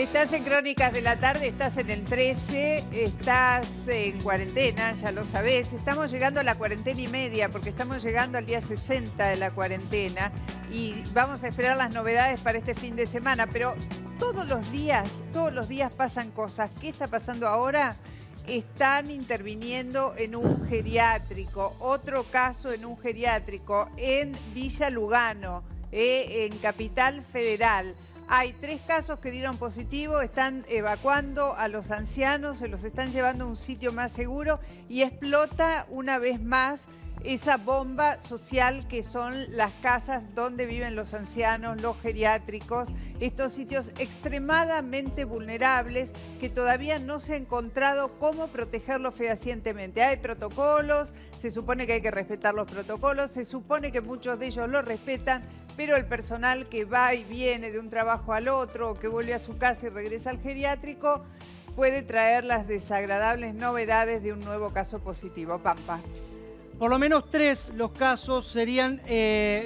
Estás en Crónicas de la Tarde, estás en el 13, estás en cuarentena, ya lo sabés. Estamos llegando a la cuarentena y media, porque estamos llegando al día 60 de la cuarentena y vamos a esperar las novedades para este fin de semana. Pero todos los días pasan cosas. ¿Qué está pasando ahora? Están interviniendo en un geriátrico, otro caso en un geriátrico en Villa Lugano, en Capital Federal. Hay 3 casos que dieron positivo, están evacuando a los ancianos, se los están llevando a un sitio más seguro y explota una vez más esa bomba social que son las casas donde viven los ancianos, los geriátricos, estos sitios extremadamente vulnerables que todavía no se ha encontrado cómo protegerlos fehacientemente. Hay protocolos, se supone que hay que respetar los protocolos, se supone que muchos de ellos los respetan, pero el personal que va y viene de un trabajo al otro, o que vuelve a su casa y regresa al geriátrico, puede traer las desagradables novedades de un nuevo caso positivo. Pampa. Por lo menos 3 los casos serían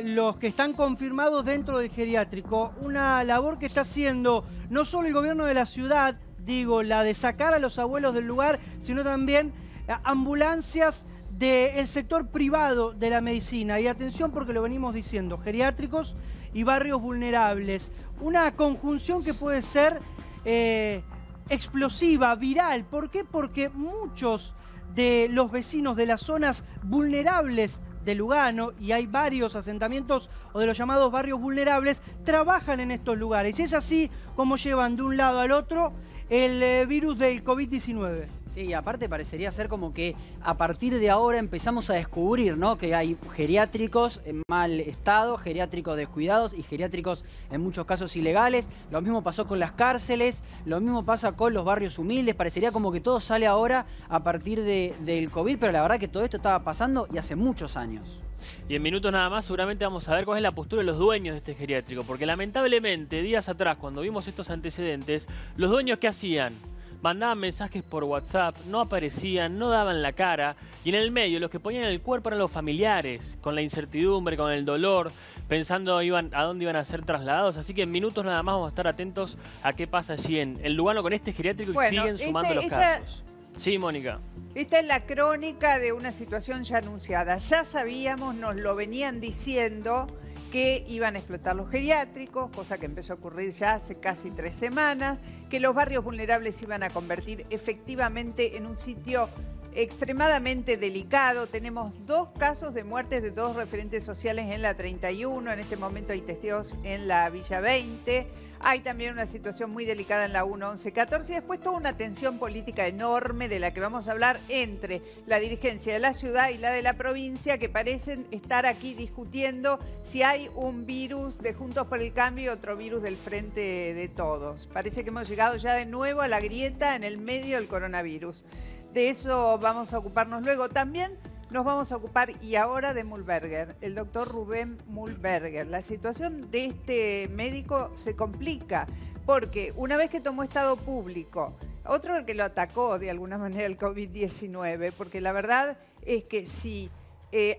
los que están confirmados dentro del geriátrico. Una labor que está haciendo no solo el gobierno de la ciudad, digo, la de sacar a los abuelos del lugar, sino también ambulancias del sector privado de la medicina. Y atención porque lo venimos diciendo, geriátricos y barrios vulnerables. Una conjunción que puede ser explosiva, viral. ¿Por qué? Porque muchos de los vecinos de las zonas vulnerables de Lugano, y hay varios asentamientos o de los llamados barrios vulnerables, trabajan en estos lugares. Y es así como llevan de un lado al otro el virus del COVID-19. Sí, y aparte parecería ser como que a partir de ahora empezamos a descubrir, ¿no?, que hay geriátricos en mal estado, geriátricos descuidados y geriátricos en muchos casos ilegales. Lo mismo pasó con las cárceles, lo mismo pasa con los barrios humildes. Parecería como que todo sale ahora a partir del COVID, pero la verdad que todo esto estaba pasando y hace muchos años. Y en minutos nada más seguramente vamos a ver cuál es la postura de los dueños de este geriátrico, porque lamentablemente días atrás, cuando vimos estos antecedentes, los dueños ¿qué hacían? Mandaban mensajes por WhatsApp, no aparecían, no daban la cara, y en el medio los que ponían el cuerpo eran los familiares, con la incertidumbre, con el dolor, pensando a dónde iban a ser trasladados. Así que en minutos nada más vamos a estar atentos a qué pasa allí en Lugano con este geriátrico, y siguen sumando los casos. Sí, Mónica. Esta es la crónica de una situación ya anunciada. Ya sabíamos, nos lo venían diciendo, que iban a explotar los geriátricos, cosa que empezó a ocurrir ya hace casi 3 semanas, que los barrios vulnerables se iban a convertir efectivamente en un sitio extremadamente delicado. Tenemos 2 casos de muertes de 2 referentes sociales en la 31, en este momento hay testeos en la Villa 20, hay también una situación muy delicada en la 1, 11, 14 y después toda una tensión política enorme de la que vamos a hablar entre la dirigencia de la ciudad y la de la provincia, que parecen estar aquí discutiendo si hay un virus de Juntos por el Cambio y otro virus del Frente de Todos. Parece que hemos llegado ya de nuevo a la grieta en el medio del coronavirus. De eso vamos a ocuparnos luego. También nos vamos a ocupar, y ahora, de Muhlberger, el doctor Rubén Muhlberger. La situación de este médico se complica porque una vez que tomó estado público, otro el que lo atacó de alguna manera el COVID-19, porque la verdad es que si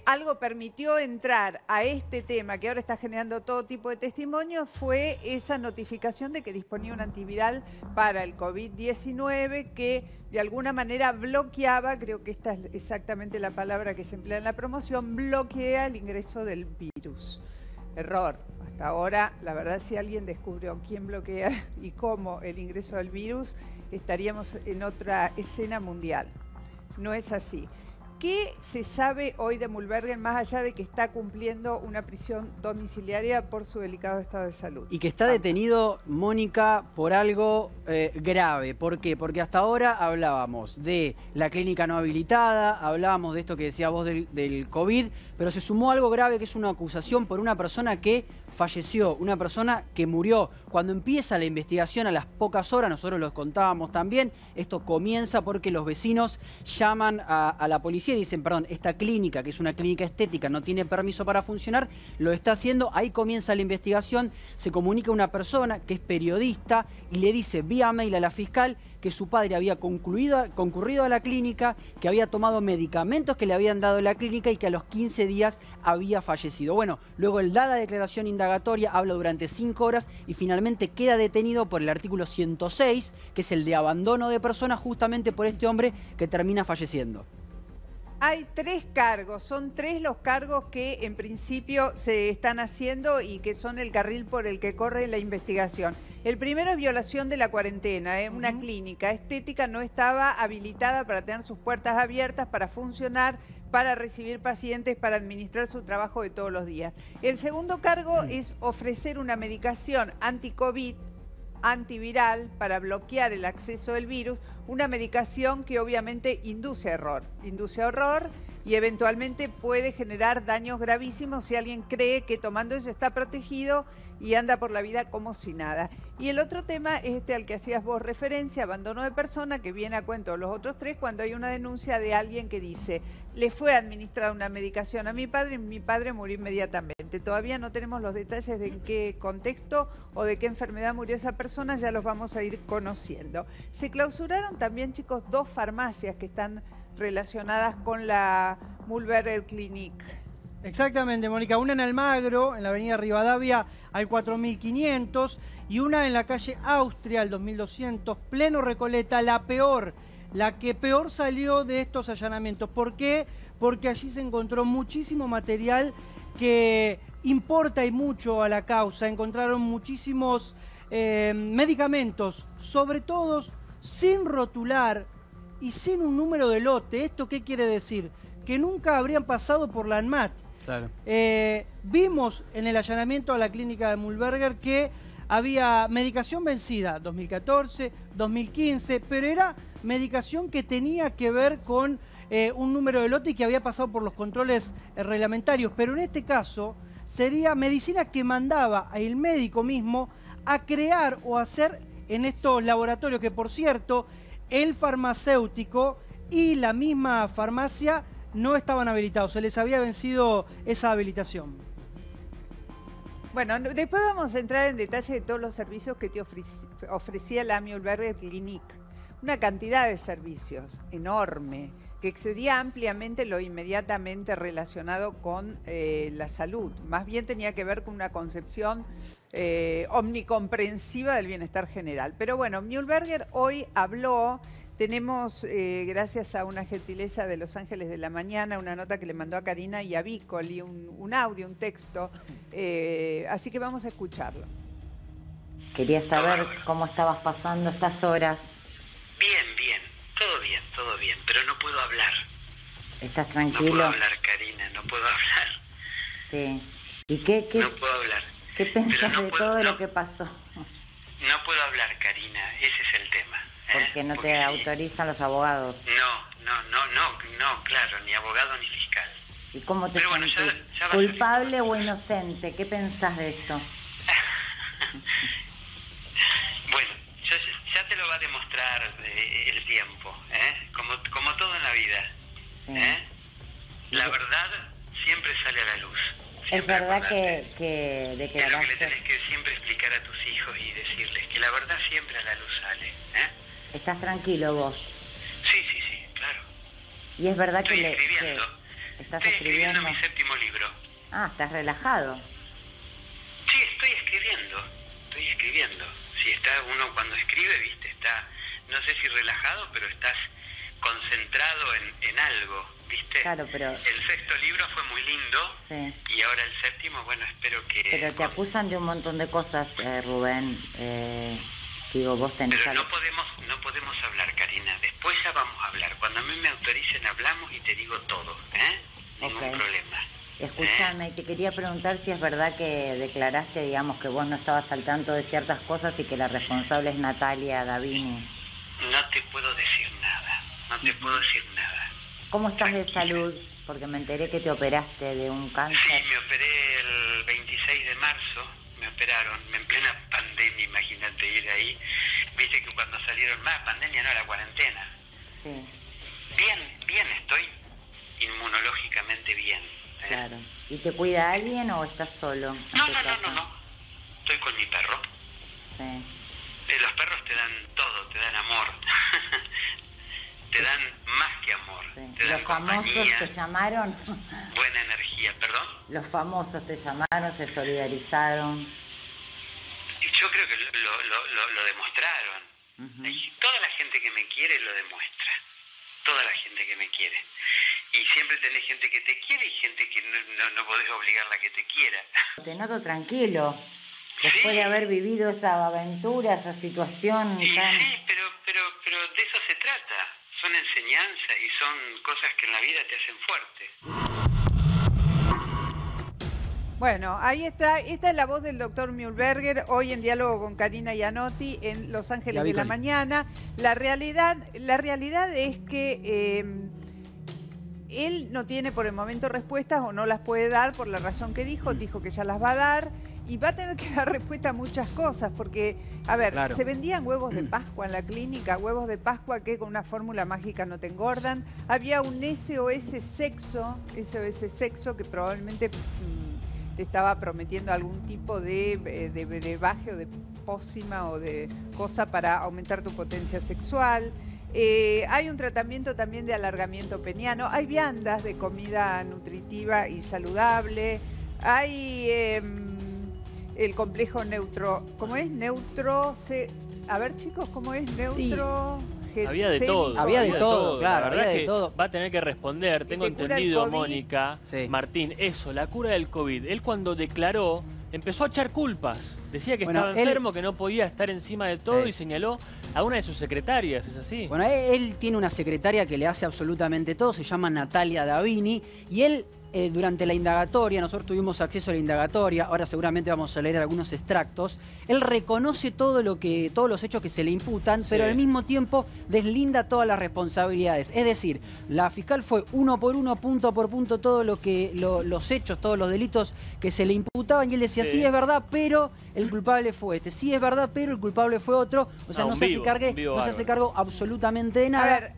algo permitió entrar a este tema que ahora está generando todo tipo de testimonios fue esa notificación de que disponía un antiviral para el COVID-19 que de alguna manera bloqueaba, creo que esta es exactamente la palabra que se emplea en la promoción, bloquea el ingreso del virus. Error. Hasta ahora, la verdad, si alguien descubrió quién bloquea y cómo el ingreso del virus, estaríamos en otra escena mundial. No es así. ¿Qué se sabe hoy de Muhlberger más allá de que está cumpliendo una prisión domiciliaria por su delicado estado de salud? Y que está detenido, Mónica, por algo grave. ¿Por qué? Porque hasta ahora hablábamos de la clínica no habilitada, hablábamos de esto que decía vos del COVID, pero se sumó algo grave que es una acusación por una persona que falleció, una persona que murió. Cuando empieza la investigación a las pocas horas, nosotros los contábamos también, esto comienza porque los vecinos llaman a la policía denuncia y dicen, perdón, esta clínica, que es una clínica estética, no tiene permiso para funcionar, lo está haciendo. Ahí comienza la investigación, se comunica una persona que es periodista y le dice vía mail a la fiscal que su padre había concurrido a la clínica, que había tomado medicamentos que le habían dado en la clínica y que a los 15 días había fallecido. Bueno, luego él da la declaración indagatoria, habla durante 5 horas y finalmente queda detenido por el artículo 106, que es el de abandono de personas, justamente por este hombre que termina falleciendo. Hay 3 cargos, son 3 los cargos que en principio se están haciendo y que son el carril por el que corre la investigación. El primero es violación de la cuarentena. Una clínica estética no estaba habilitada para tener sus puertas abiertas, para funcionar, para recibir pacientes, para administrar su trabajo de todos los días. El segundo cargo es ofrecer una medicación anti-COVID, antiviral, para bloquear el acceso del virus, una medicación que obviamente induce error y eventualmente puede generar daños gravísimos si alguien cree que tomando eso está protegido y anda por la vida como si nada. Y el otro tema es este al que hacías vos referencia, abandono de persona, que viene a cuento de los otros 3 cuando hay una denuncia de alguien que dice, le fue administrada una medicación a mi padre y mi padre murió inmediatamente. Todavía no tenemos los detalles de en qué contexto o de qué enfermedad murió esa persona, ya los vamos a ir conociendo. Se clausuraron también, chicos, 2 farmacias que están relacionadas con la Mühlberger Klinik. Exactamente, Mónica. Una en Almagro, en la avenida Rivadavia, al 4500, y una en la calle Austria, al 2200, pleno Recoleta, la que peor salió de estos allanamientos. ¿Por qué? Porque allí se encontró muchísimo material que importa y mucho a la causa. Encontraron muchísimos medicamentos, sobre todo sin rotular y sin un número de lote. ¿Esto qué quiere decir? Que nunca habrían pasado por la ANMAT. Claro. Vimos en el allanamiento a la clínica de Mühlberger que había medicación vencida 2014, 2015, pero era medicación que tenía que ver con un número de lote y que había pasado por los controles reglamentarios. Pero en este caso sería medicina que mandaba el médico mismo a crear o hacer en estos laboratorios, que por cierto, el farmacéutico y la misma farmacia no estaban habilitados, se les había vencido esa habilitación. Bueno, después vamos a entrar en detalle de todos los servicios que te ofrecía la Mühlberger Klinik. Una cantidad de servicios enorme, que excedía ampliamente lo inmediatamente relacionado con la salud. Más bien tenía que ver con una concepción omnicomprensiva del bienestar general. Pero bueno, Mühlberger hoy habló. Tenemos, gracias a una gentileza de Los Ángeles de la Mañana, una nota que le mandó a Karina y a Vicoli, un audio, un texto, así que vamos a escucharlo. Quería saber cómo estabas pasando estas horas. Bien, todo bien, pero no puedo hablar. ¿Estás tranquilo? No puedo hablar, Karina, no puedo hablar. Sí. ¿Y qué no puedo hablar. ¿Qué pensás no de puedo, todo lo que pasó? No puedo hablar, Karina, ese es el tema. Porque no te autorizan los abogados. No, claro, ni abogado ni fiscal. ¿Y cómo te Pero bueno, sentís? ya ¿Culpable o inocente? ¿Qué pensás de esto? Bueno, ya te lo va a demostrar el tiempo, como todo en la vida. Sí. La verdad siempre sale a la luz. ¿Es verdad que declaraste? Es lo que le tenés que siempre explicar a tus hijos y decirles, que la verdad siempre a la luz sale. ¿Estás tranquilo vos? Sí, claro. ¿Y es verdad Estoy que escribiendo. estás Estoy escribiendo? mi 7º libro. Ah, estás relajado. Sí, estoy escribiendo. Sí, está uno cuando escribe, viste, está, no sé si relajado, pero estás concentrado en algo, viste. Claro, pero... El 6º libro fue muy lindo. Sí. Y ahora el 7º, bueno, espero que... Pero te acusan de un montón de cosas, Rubén. Digo, vos tenés Pero algo... no podemos hablar, Karina. Después ya vamos a hablar. Cuando a mí me autoricen hablamos y te digo todo, Ningún problema. Escúchame, te quería preguntar si es verdad que declaraste, digamos, que vos no estabas al tanto de ciertas cosas y que la responsable es Natalia Davini. No te puedo decir nada. ¿Cómo estás de salud? Porque me enteré que te operaste de un cáncer. Sí, me operé el 26 de marzo. Me operaron en plena pandemia, imagínate ir ahí. Viste que cuando salieron más, pandemia no, la cuarentena. Sí. Bien estoy. inmunológicamente bien. Claro. ¿Y te cuida alguien o estás solo en tu casa? No. Estoy con mi perro. Sí. Los perros te dan todo, te dan amor. Te dan más que amor. Sí. Te dan ¿Los famosos compañía, te llamaron? buena energía, ¿perdón? ¿Los famosos te llamaron, se solidarizaron? Yo creo que lo demostraron. Toda la gente que me quiere lo demuestra. Toda la gente que me quiere. Y siempre tenés gente que te quiere y gente que no podés obligarla a que te quiera. Te noto tranquilo. Después Sí. de haber vivido esa aventura, esa situación Y tan... sí, pero de eso se trata. Son enseñanzas y son cosas que en la vida te hacen fuerte. Bueno, ahí está. Esta es la voz del doctor Mühlberger, hoy en diálogo con Karina Iannotti en Los Ángeles de la Mañana. La realidad es que él no tiene por el momento respuestas o no las puede dar por la razón que dijo que ya las va a dar. Y va a tener que dar respuesta a muchas cosas, porque, a ver, Claro. se vendían huevos de Pascua en la clínica, huevos de Pascua que con una fórmula mágica no te engordan. Había un SOS sexo que probablemente te estaba prometiendo algún tipo de baje o de pócima o de cosa para aumentar tu potencia sexual. Hay un tratamiento también de alargamiento peniano, hay viandas de comida nutritiva y saludable, hay... el complejo ¿cómo es? A ver, chicos, ¿cómo es? Había de todo. Había de todo, claro, La verdad había es de que todo. va a tener que responder. Tengo te cura el entendido, COVID. Mónica, Sí. Martín, eso, la cura del COVID. Él cuando declaró, empezó a echar culpas. Decía que Bueno, estaba él- enfermo, que no podía estar encima de todo Sí. y señaló a una de sus secretarias, ¿es así? Bueno, él tiene una secretaria que le hace absolutamente todo, se llama Natalia Davini, y él, durante la indagatoria, nosotros tuvimos acceso a la indagatoria, ahora seguramente vamos a leer algunos extractos, él reconoce todos los hechos que se le imputan, Sí. pero al mismo tiempo deslinda todas las responsabilidades. Es decir, la fiscal fue uno por uno, punto por punto, todos los hechos, todos los delitos que se le imputaban, y él decía, Sí. sí es verdad, pero el culpable fue este, sí es verdad, pero el culpable fue otro, o sea, Ah, no un se vivo, hace un vivo no se hace bárbaro. cargo absolutamente de A nada. ver,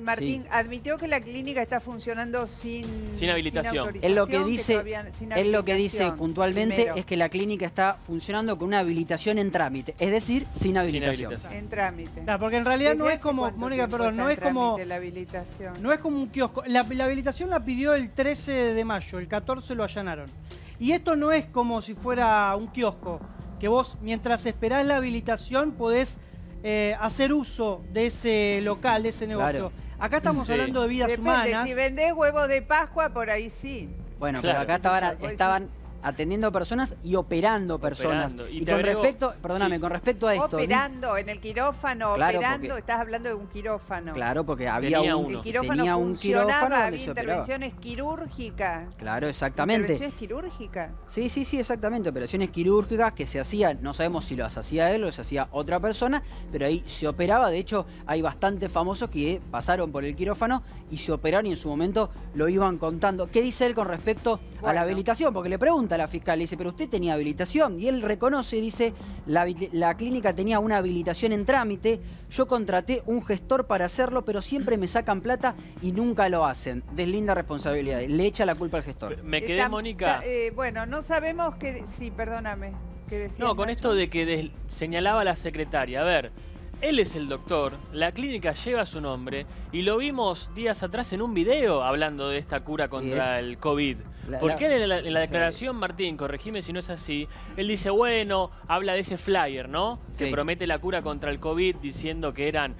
Martín, Sí. admitió que la clínica está funcionando sin habilitación. autorización, Él lo que dice, todavía- sin él lo que dice habilitación, puntualmente primero, es que la clínica está funcionando con una habilitación en trámite, es decir, sin habilitación. habilitación. en trámite. Claro, porque en realidad no ¿Desde es hace como, cuánto Mónica, tiempo perdón, está no en es como, trámite la habilitación? no es como un kiosco. La habilitación la pidió el 13 de mayo, el 14 lo allanaron. Y esto no es como si fuera un kiosco, que vos mientras esperás la habilitación podés hacer uso de ese local, de ese negocio. Claro. Acá estamos Sí. hablando de vidas Depende, humanas. si vendés huevos de Pascua, por ahí sí. Bueno, Claro. pero acá estaban atendiendo personas y operando personas. Operando. Y Y te con agrego- respecto, perdóname, sí. con respecto a esto. Operando en el quirófano, Claro, operando, porque- estás hablando de un quirófano. Claro, porque había Tenía un, uno. El quirófano tenía un quirófano funcionaba, donde había se operaba. intervenciones quirúrgicas. Claro, exactamente. Intervenciones quirúrgicas. Sí, exactamente. Operaciones quirúrgicas que se hacían, no sabemos si las hacía él o las hacía otra persona, pero ahí se operaba. De hecho, hay bastantes famosos que pasaron por el quirófano y se operaron y en su momento lo iban contando. ¿Qué dice él con respecto a Bueno. la habilitación? Porque le pregunta a la fiscal, le dice, pero usted tenía habilitación. Y él reconoce y dice, la clínica tenía una habilitación en trámite, yo contraté un gestor para hacerlo, pero siempre me sacan plata y nunca lo hacen. Deslinda responsabilidades, le echa la culpa al gestor. Me quedé, Mónica. Bueno, no sabemos qué... Sí, perdóname. ¿Qué decías, No, con Nacho? esto de que señalaba la secretaria. A ver, él es el doctor, la clínica lleva su nombre y lo vimos días atrás en un video hablando de esta cura contra el COVID. Porque él en la declaración, Martín, corregime si no es así, él dice, bueno, habla de ese flyer, ¿no? Que Sí. promete la cura contra el COVID diciendo que eran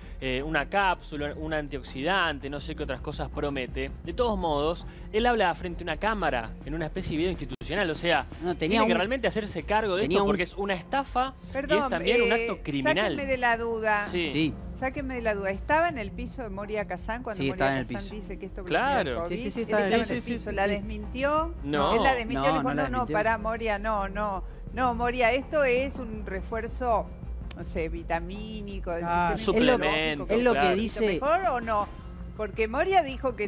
una cápsula, un antioxidante, no sé qué otras cosas promete. De todos modos, él habla frente a una cámara, en una especie de video institucional, o sea, No, tenía tiene que un- realmente hacerse cargo de tenía esto un- porque es una estafa Perdón, y es también un acto criminal. Sáquenme de la duda. Sí. Sí. Sáquenme de la duda. ¿Estaba en el piso de Moria Kazán cuando Sí, estaba Moria en el Kazán piso. dice que esto Claro. bloquea el COVID? Sí, sí, Él estaba en el estaba piso. ¿La desmintió? No. Él la desmintió, No, le dijo, no la no, desmintió. pará, Moria, no, Moria, esto es un refuerzo, no sé, vitamínico del Ah, sistema suplemento, inmunológico, es lo que ¿un poquito dice- mejor o no? Porque Moria dijo que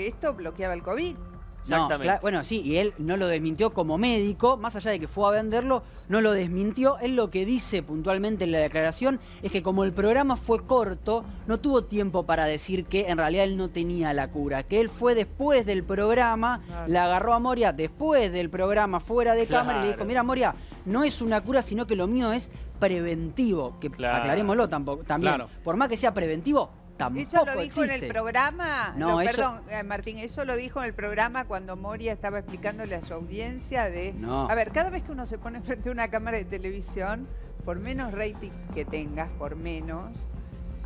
esto bloqueaba el COVID. Exactamente. Bueno, sí, y él no lo desmintió como médico, más allá de que fue a venderlo, no lo desmintió. Él lo que dice puntualmente en la declaración es que como el programa fue corto, no tuvo tiempo para decir que en realidad él no tenía la cura, que él fue después del programa, la agarró a Moria después del programa, fuera de cámara, y le dijo, mira Moria, no es una cura, sino que lo mío es preventivo, que aclarémoslo también. Por más que sea preventivo, tampoco ¿Eso lo dijo existe en el programa? No, perdón, Martín, eso lo dijo en el programa cuando Moria estaba explicándole a su audiencia de... No. A ver, cada vez que uno se pone frente a una cámara de televisión, por menos rating que tengas, por menos,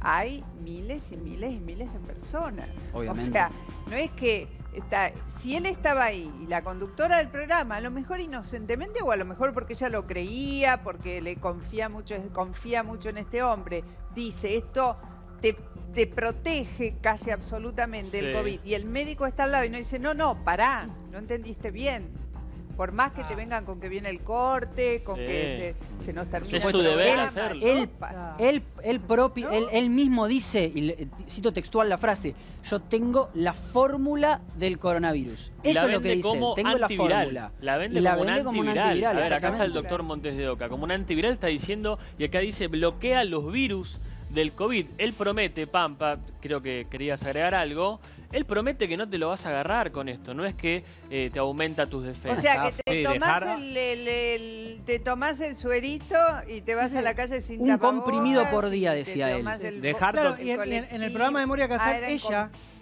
hay miles y miles y miles de personas. Obviamente. O sea, no es que... si él estaba ahí y la conductora del programa, a lo mejor inocentemente o a lo mejor porque ella lo creía, porque le confía mucho en este hombre, dice esto... Te protege casi absolutamente el COVID. Y el médico está al lado y no dice, no, pará, no entendiste bien. Por más que te vengan con que viene el corte, con que se nos termina es su deber hacerlo. Él mismo dice, y cito textual la frase, yo tengo la fórmula del coronavirus. Eso es lo que dice, tengo la fórmula. La vende como un antiviral. A ver, acá está el doctor Montes de Oca. Como un antiviral está diciendo, y acá dice, bloquea los virus del COVID. Él promete, Pampa, creo que querías agregar algo, él promete que no te lo vas a agarrar con esto, no es que te aumenta tus defensas. O sea, que te tomás el suerito y te vas a la calle sin un tapabocas, comprimido por día, decía él. Claro, y en el programa de Moria Casal,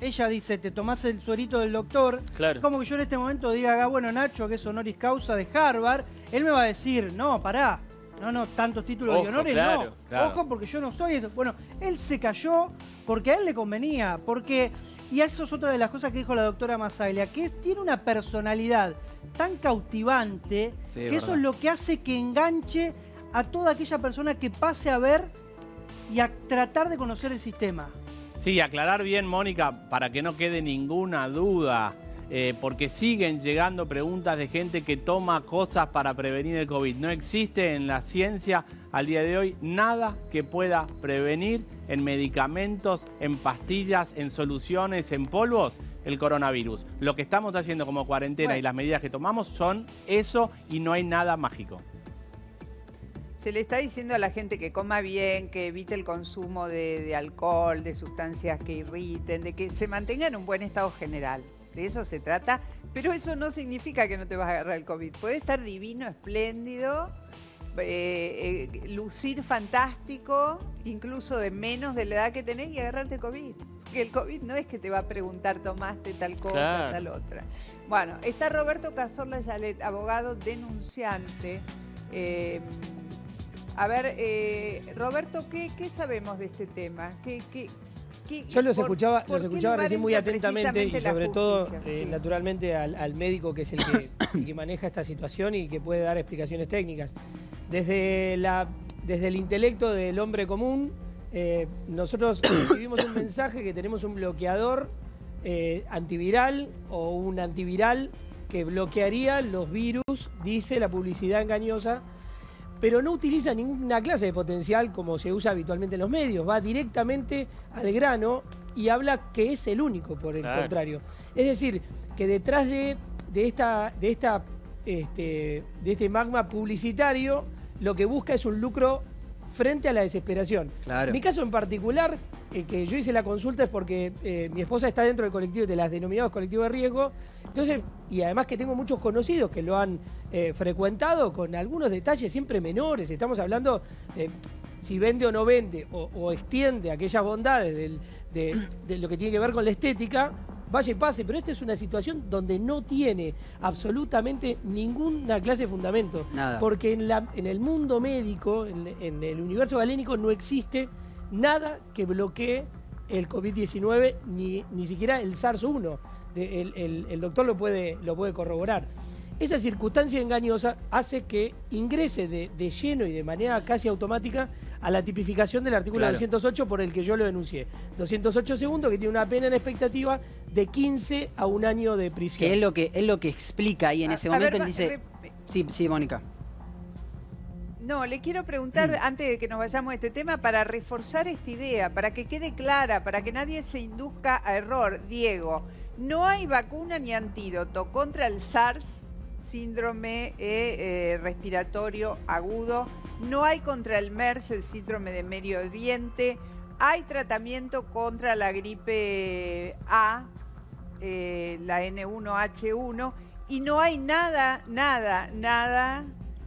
ella dice, te tomás el suerito del doctor. Claro. Como que yo en este momento diga, bueno, Nacho, que es honoris causa de Harvard, él me va a decir, no, pará. No, tantos títulos de honores, claro. Ojo, porque yo no soy eso. Bueno, él se cayó porque a él le convenía. Y eso es otra de las cosas que dijo la doctora Masaglia, que tiene una personalidad tan cautivante que eso es lo que hace que enganche a toda aquella persona que pase a ver y a tratar de conocer el sistema. Sí, aclarar bien, Mónica, para que no quede ninguna duda. Porque siguen llegando preguntas de gente que toma cosas para prevenir el COVID. No existe en la ciencia al día de hoy nada que pueda prevenir en medicamentos, en pastillas, en soluciones, en polvos, el coronavirus. Lo que estamos haciendo como cuarentena y las medidas que tomamos son eso y no hay nada mágico. Se le está diciendo a la gente que coma bien, que evite el consumo de alcohol, de sustancias que irriten, de que se mantenga en un buen estado general. De eso se trata, pero eso no significa que no te vas a agarrar el COVID. Puede estar divino, espléndido, lucir fantástico, incluso de menos de la edad que tenés y agarrarte COVID. Porque el COVID no es que te va a preguntar, tomaste tal cosa, tal otra. Bueno, está Roberto Cazorla Yalet, abogado denunciante. Roberto, ¿qué sabemos de este tema? Yo los escuchaba recién muy atentamente y sobre todo, naturalmente, al médico que es el que maneja esta situación y que puede dar explicaciones técnicas. Desde el intelecto del hombre común, nosotros recibimos un mensaje que tenemos un bloqueador antiviral o un antiviral que bloquearía los virus, dice la publicidad engañosa, pero no utiliza ninguna clase de potencial como se usa habitualmente en los medios. Va directamente al grano y habla que es el único, por el contrario. Es decir, que detrás de este magma publicitario, lo que busca es un lucro frente a la desesperación. Claro. En mi caso en particular, que yo hice la consulta es porque mi esposa está dentro del colectivo, de las denominados colectivos de riesgo. Entonces, y además que tengo muchos conocidos que lo han frecuentado con algunos detalles siempre menores. Estamos hablando de si vende o no vende o extiende aquellas bondades de lo que tiene que ver con la estética, vaya y pase. Pero esta es una situación donde no tiene absolutamente ninguna clase de fundamento. Nada. Porque en el mundo médico, en el universo galénico, no existe nada que bloquee el COVID-19, ni siquiera el SARS-1. El doctor lo puede corroborar. Esa circunstancia engañosa hace que ingrese de lleno y de manera casi automática a la tipificación del artículo 208 por el que yo lo denuncié. 208 segundos, que tiene una pena en expectativa de 15 a 1 año de prisión. Que es lo que explica ahí en ese momento. Él dice... Sí, Mónica. No, le quiero preguntar, antes de que nos vayamos a este tema, para reforzar esta idea, para que quede clara, para que nadie se induzca a error. Diego, No hay vacuna ni antídoto contra el SARS, síndrome respiratorio agudo. No hay contra el MERS, el síndrome de Medio Oriente. Hay tratamiento contra la gripe A, la N1H1. Y no hay nada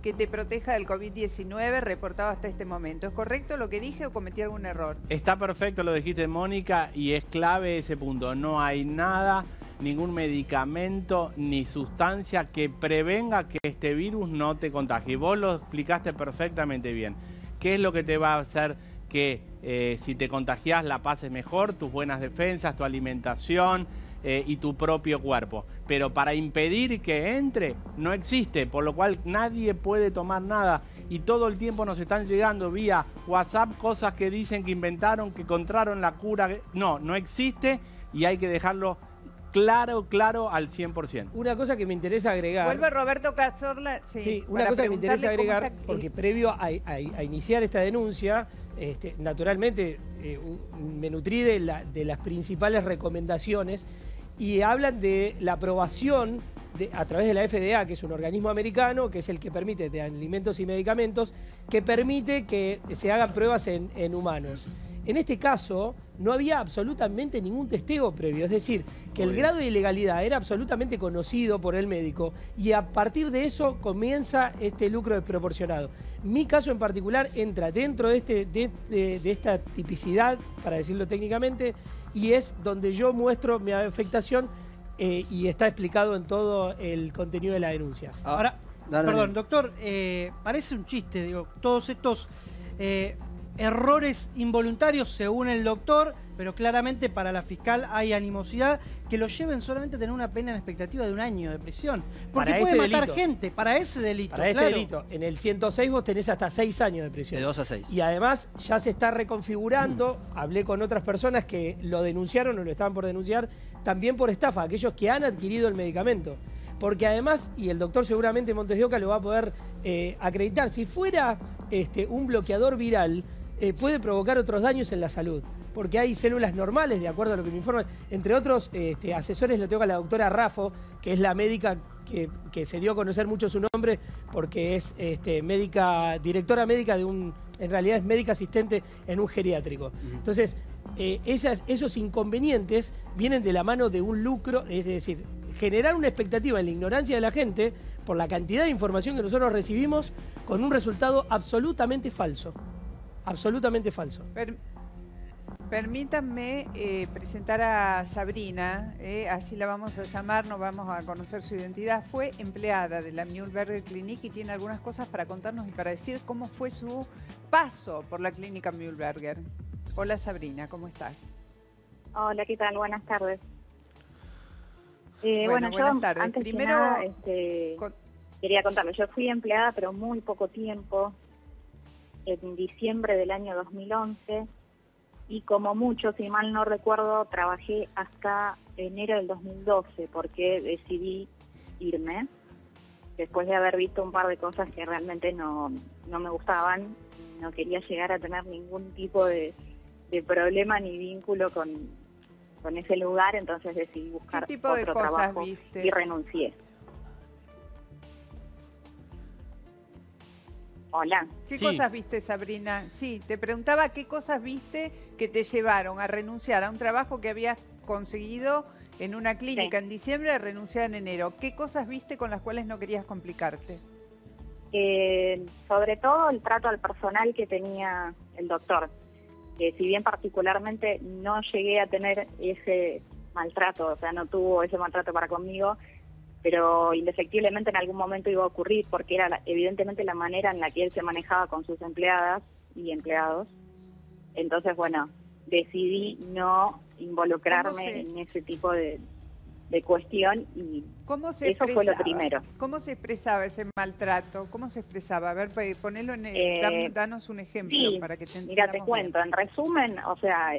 que te proteja del COVID-19 reportado hasta este momento. ¿Es correcto lo que dije o cometí algún error? Está perfecto lo dijiste, Mónica, y es clave ese punto. No hay nada, ningún medicamento ni sustancia que prevenga que este virus no te contagie. Vos lo explicaste perfectamente bien. ¿Qué es lo que te va a hacer que si te contagiás la pases mejor? Tus buenas defensas, tu alimentación y tu propio cuerpo. Pero para impedir que entre, no existe, por lo cual nadie puede tomar nada. Y todo el tiempo nos están llegando vía WhatsApp cosas que dicen que inventaron, que encontraron la cura. No existe y hay que dejarlo claro al 100%. Una cosa que me interesa agregar... Vuelve Roberto Cazorla. Sí, una cosa que me interesa agregar, porque previo a iniciar esta denuncia, naturalmente me nutrí de las principales recomendaciones y hablan de la aprobación a través de la FDA, que es un organismo americano, que es el que permite de alimentos y medicamentos, que permite que se hagan pruebas en humanos. En este caso, no había absolutamente ningún testeo previo, es decir, que el grado de ilegalidad era absolutamente conocido por el médico y a partir de eso comienza este lucro desproporcionado. Mi caso en particular entra dentro de esta tipicidad, para decirlo técnicamente, y es donde yo muestro mi afectación y está explicado en todo el contenido de la denuncia. Ahora, perdón, doctor, parece un chiste, digo, todos estos errores involuntarios según el doctor, pero claramente para la fiscal hay animosidad que lo lleven solamente a tener una pena en expectativa de 1 año de prisión. Porque para puede este matar delito. gente, para ese delito. Para este delito. En el 106 vos tenés hasta 6 años de prisión. De 2 a 6. Y además ya se está reconfigurando, hablé con otras personas que lo denunciaron o lo estaban por denunciar, también por estafa, aquellos que han adquirido el medicamento. Porque además, y el doctor seguramente Montes de Oca lo va a poder acreditar, si fuera un bloqueador viral, puede provocar otros daños en la salud, porque hay células normales, de acuerdo a lo que me informan. Entre otros asesores le toca a la doctora Raffo, que es la médica que se dio a conocer mucho su nombre, porque es directora médica en realidad es médica asistente en un geriátrico. Entonces, esos inconvenientes vienen de la mano de un lucro, es decir, generar una expectativa en la ignorancia de la gente por la cantidad de información que nosotros recibimos con un resultado absolutamente falso. Absolutamente falso. Permítanme presentar a Sabrina, así la vamos a llamar, no vamos a conocer su identidad. Fue empleada de la Mühlberger Clinic y tiene algunas cosas para contarnos y para decir cómo fue su paso por la clínica Mühlberger. Hola Sabrina, ¿cómo estás? Hola, ¿qué tal? Buenas tardes. Buenas tardes. Antes Primero, que nada, quería contarle, yo fui empleada pero muy poco tiempo, en diciembre del año 2011, y como mucho, si mal no recuerdo, trabajé hasta enero del 2012, porque decidí irme, después de haber visto un par de cosas que realmente no me gustaban, no quería llegar a tener ningún tipo de problema ni vínculo con ese lugar, entonces decidí buscar otro trabajo y renuncié. Hola. ¿Qué cosas viste, Sabrina? Sí, te preguntaba qué cosas viste que te llevaron a renunciar a un trabajo que habías conseguido en una clínica en diciembre, a renunciar en enero. ¿Qué cosas viste con las cuales no querías complicarte? Sobre todo el trato al personal que tenía el doctor. Si bien particularmente no llegué a tener ese maltrato, o sea, no tuvo ese maltrato para conmigo, pero indefectiblemente en algún momento iba a ocurrir porque era evidentemente la manera en la que él se manejaba con sus empleadas y empleados. Entonces, bueno, decidí no involucrarme en ese tipo de cuestión y eso fue lo primero. ¿Cómo se expresaba ese maltrato? ¿Cómo se expresaba? A ver, ponelo danos un ejemplo para que te entendamos. Mira, te cuento, en resumen, o sea,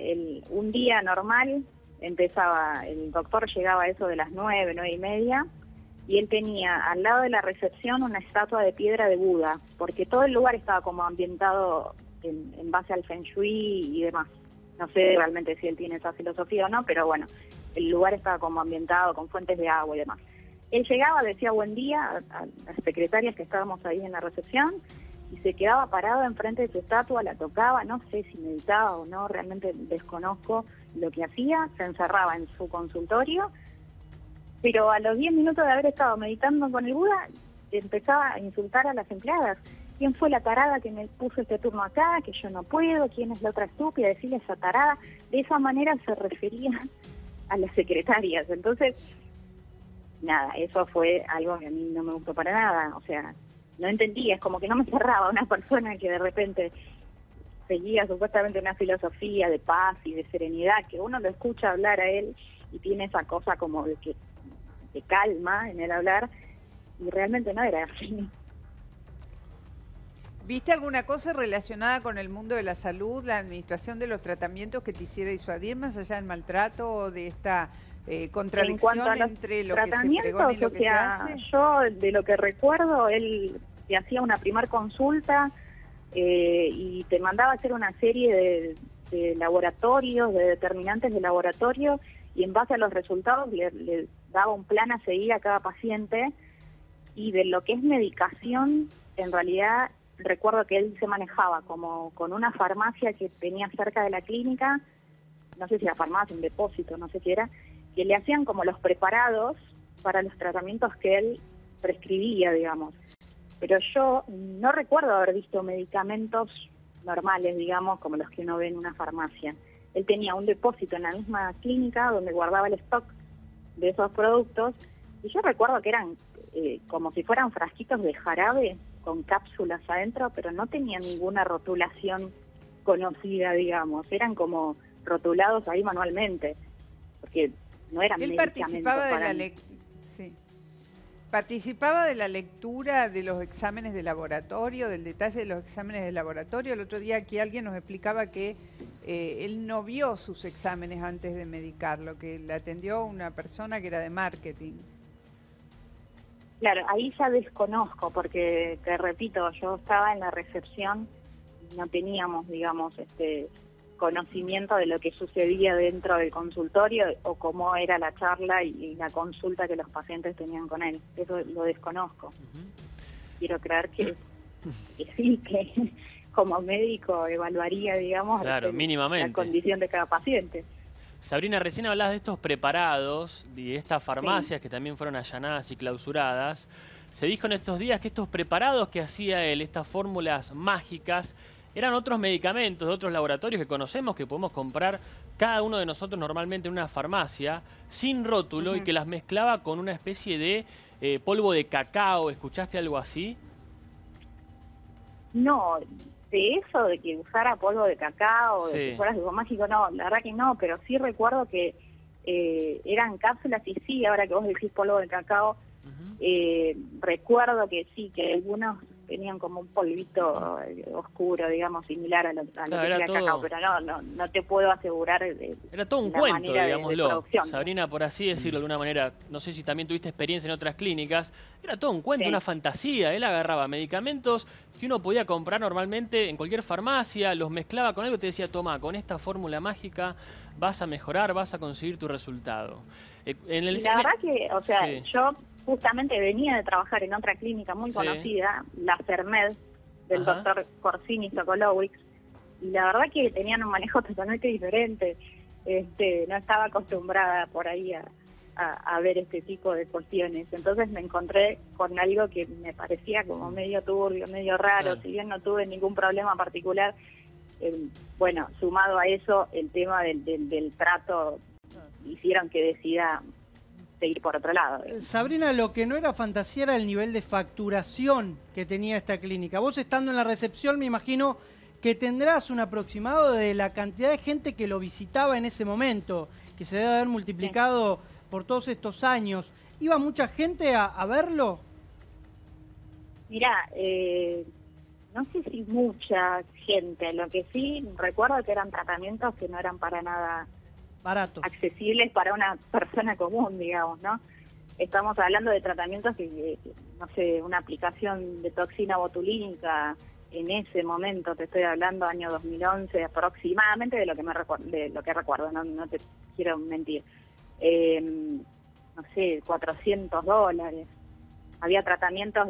un día normal empezaba, el doctor llegaba a eso de las 9, 9:30, y él tenía al lado de la recepción una estatua de piedra de Buda, porque todo el lugar estaba como ambientado en base al Feng Shui y demás. No sé realmente si él tiene esa filosofía o no, pero bueno, el lugar estaba como ambientado con fuentes de agua y demás. Él llegaba, decía buen día a las secretarias que estábamos ahí en la recepción y se quedaba parado enfrente de su estatua, la tocaba, no sé si meditaba o no, realmente desconozco lo que hacía, se encerraba en su consultorio, pero a los 10 minutos de haber estado meditando con el Buda, empezaba a insultar a las empleadas. ¿Quién fue la tarada que me puso este turno acá? Que yo no puedo. ¿Quién es la otra estúpida? Decirle esa tarada. De esa manera se refería a las secretarias. Entonces, nada, eso fue algo que a mí no me gustó para nada. O sea, no entendía, es como que no me cerraba una persona que de repente seguía supuestamente una filosofía de paz y de serenidad, que uno lo escucha hablar a él y tiene esa cosa como de calma en el hablar, y realmente no era así. ¿Viste alguna cosa relacionada con el mundo de la salud, la administración de los tratamientos que te hiciera disuadir más allá del maltrato o de esta contradicción entre lo que se pregona y lo que se hace? Yo, de lo que recuerdo, él te hacía una primer consulta y te mandaba a hacer una serie de laboratorios, de determinantes de laboratorio, y en base a los resultados le daba un plan a seguir a cada paciente. Y de lo que es medicación, en realidad recuerdo que él se manejaba como con una farmacia que tenía cerca de la clínica, no sé si era farmacia, un depósito, no sé qué era, que le hacían como los preparados para los tratamientos que él prescribía, digamos. Pero yo no recuerdo haber visto medicamentos normales, digamos, como los que uno ve en una farmacia. Él tenía un depósito en la misma clínica donde guardaba el stock de esos productos, y yo recuerdo que eran como si fueran frasquitos de jarabe con cápsulas adentro, pero no tenían ninguna rotulación conocida, digamos. Eran como rotulados ahí manualmente, porque no eran medicamentos. Participaba de la lectura de los exámenes de laboratorio, del detalle de los exámenes de laboratorio. El otro día aquí alguien nos explicaba que él no vio sus exámenes antes de medicarlo, que le atendió una persona que era de marketing. Claro, ahí ya desconozco, porque te repito, yo estaba en la recepción y no teníamos, digamos, conocimiento de lo que sucedía dentro del consultorio o cómo era la charla y la consulta que los pacientes tenían con él. Eso lo desconozco. Quiero creer que sí, que como médico evaluaría, digamos, mínimamente la condición de cada paciente. Sabrina, recién hablabas de estos preparados y de estas farmacias que también fueron allanadas y clausuradas. Se dijo en estos días que estos preparados que hacía él, estas fórmulas mágicas, eran otros medicamentos de otros laboratorios que conocemos, que podemos comprar cada uno de nosotros normalmente en una farmacia, sin rótulo, y que las mezclaba con una especie de polvo de cacao. ¿Escuchaste algo así? No, de eso, de que usara polvo de cacao, de que fuera algo mágico, no, la verdad que no, pero sí recuerdo que eran cápsulas, y sí, ahora que vos decís polvo de cacao, recuerdo que sí, que algunos tenían como un polvito oscuro, digamos, similar a lo que era cacao, pero no te puedo asegurar era todo un cuento, digámoslo, Sabrina, por así decirlo de alguna manera. No sé si también tuviste experiencia en otras clínicas. Era todo un cuento, una fantasía. Él agarraba medicamentos que uno podía comprar normalmente en cualquier farmacia, los mezclaba con algo y te decía, toma, con esta fórmula mágica vas a mejorar, vas a conseguir tu resultado. La verdad que, o sea, yo justamente venía de trabajar en otra clínica muy conocida, la Fermed, del doctor Corsini Sokolowicz, y la verdad que tenían un manejo totalmente diferente. No estaba acostumbrada por ahí a ver este tipo de cuestiones. Entonces me encontré con algo que me parecía como medio turbio, medio raro. Si bien no tuve ningún problema particular, bueno, sumado a eso, el tema del trato hicieron que decida seguir por otro lado. Sabrina, lo que no era fantasía era el nivel de facturación que tenía esta clínica. Vos estando en la recepción, me imagino que tendrás un aproximado de la cantidad de gente que lo visitaba en ese momento, que se debe haber multiplicado por todos estos años. ¿Iba mucha gente a verlo? Mirá, no sé si mucha gente, lo que sí recuerdo que eran tratamientos que no eran para nada baratos, accesibles para una persona común, digamos, ¿no? Estamos hablando de tratamientos que no sé, una aplicación de toxina botulínica en ese momento, te estoy hablando año 2011 aproximadamente, de lo que recuerdo, no te quiero mentir. no sé, $400. Había tratamientos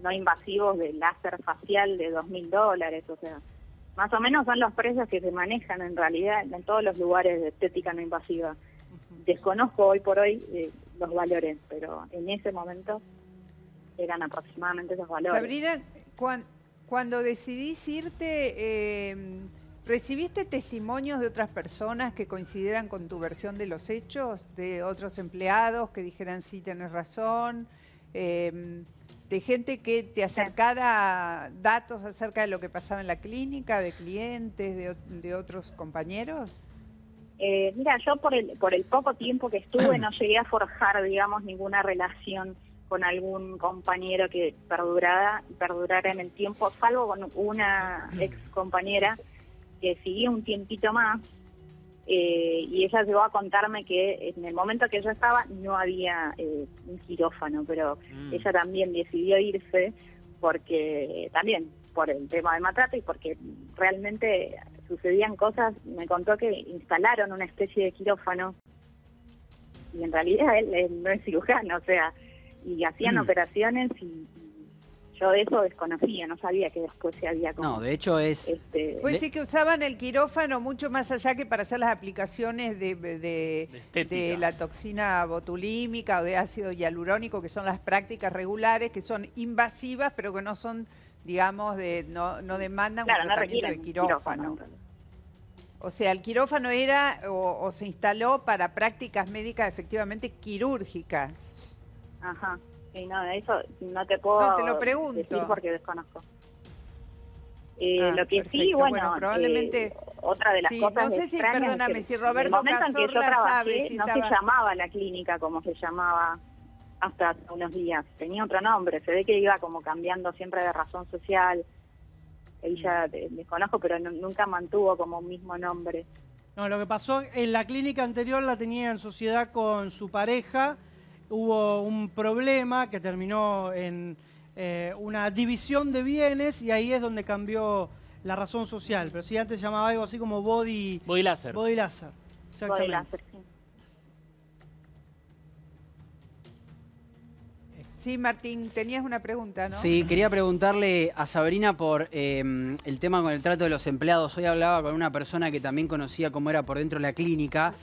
no invasivos de láser facial de $2.000, o sea, más o menos son los precios que se manejan en realidad en todos los lugares de estética no invasiva. Desconozco hoy por hoy los valores, pero en ese momento eran aproximadamente esos valores. Sabrina, cuando decidís irte, ¿recibiste testimonios de otras personas que coincidieran con tu versión de los hechos? ¿De otros empleados que dijeran sí, tenés razón? ¿De gente que te acercara datos acerca de lo que pasaba en la clínica, de clientes, de otros compañeros? Mira, yo por el poco tiempo que estuve no llegué a forjar, digamos, ninguna relación con algún compañero que perdurara en el tiempo, salvo con una ex compañera que siguió un tiempito más, y ella llegó a contarme que en el momento que yo estaba no había un quirófano, pero ella también decidió irse porque también por el tema del maltrato y porque realmente sucedían cosas. Me contó que instalaron una especie de quirófano y en realidad él no es cirujano, o sea, y hacían operaciones y yo de eso desconocía, no sabía que después se había como... No, de hecho es... Pues sí que usaban el quirófano mucho más allá que para hacer las aplicaciones de la toxina botulímica o de ácido hialurónico, que son las prácticas regulares, que son invasivas, pero que no son, digamos, no demandan un tratamiento de quirófano. O sea, el quirófano era o se instaló para prácticas médicas efectivamente quirúrgicas. Ajá. Sí, no, eso no te puedo te lo pregunto. decir porque desconozco. Lo que perfecto. sí, bueno, probablemente otra de las cosas no sé extrañas perdóname, si Roberto en el momento en que yo Cazorla trabajé, sabe si no se llamaba la clínica como se llamaba hasta hace unos días. Tenía otro nombre, se ve que iba como cambiando siempre de razón social. Ahí ya desconozco, pero nunca mantuvo como un mismo nombre. No, lo que pasó en la clínica anterior la tenía en sociedad con su pareja. Hubo un problema que terminó en una división de bienes y ahí es donde cambió la razón social. Pero sí, antes llamaba algo así como body laser. Body laser, exactamente. Body laser, sí. Sí, Martín, tenías una pregunta, ¿no? Sí, quería preguntarle a Sabrina por el tema con el trato de los empleados. Hoy hablaba con una persona que también conocía cómo era por dentro de la clínica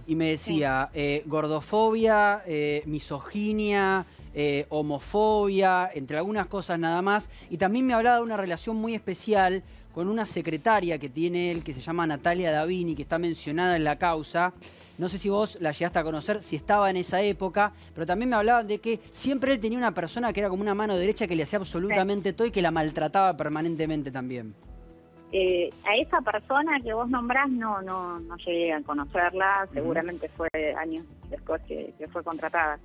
y me decía gordofobia, misoginia, homofobia, entre algunas cosas nada más. Y también me hablaba de una relación muy especial con una secretaria que tiene él, que se llama Natalia Davini, que está mencionada en la causa. No sé si vos la llegaste a conocer, si estaba en esa época, pero también me hablaban de que siempre él tenía una persona que era como una mano derecha que le hacía absolutamente todo y que la maltrataba permanentemente también. A esa persona que vos nombrás no llegué a conocerla, seguramente fue años después que fue contratada.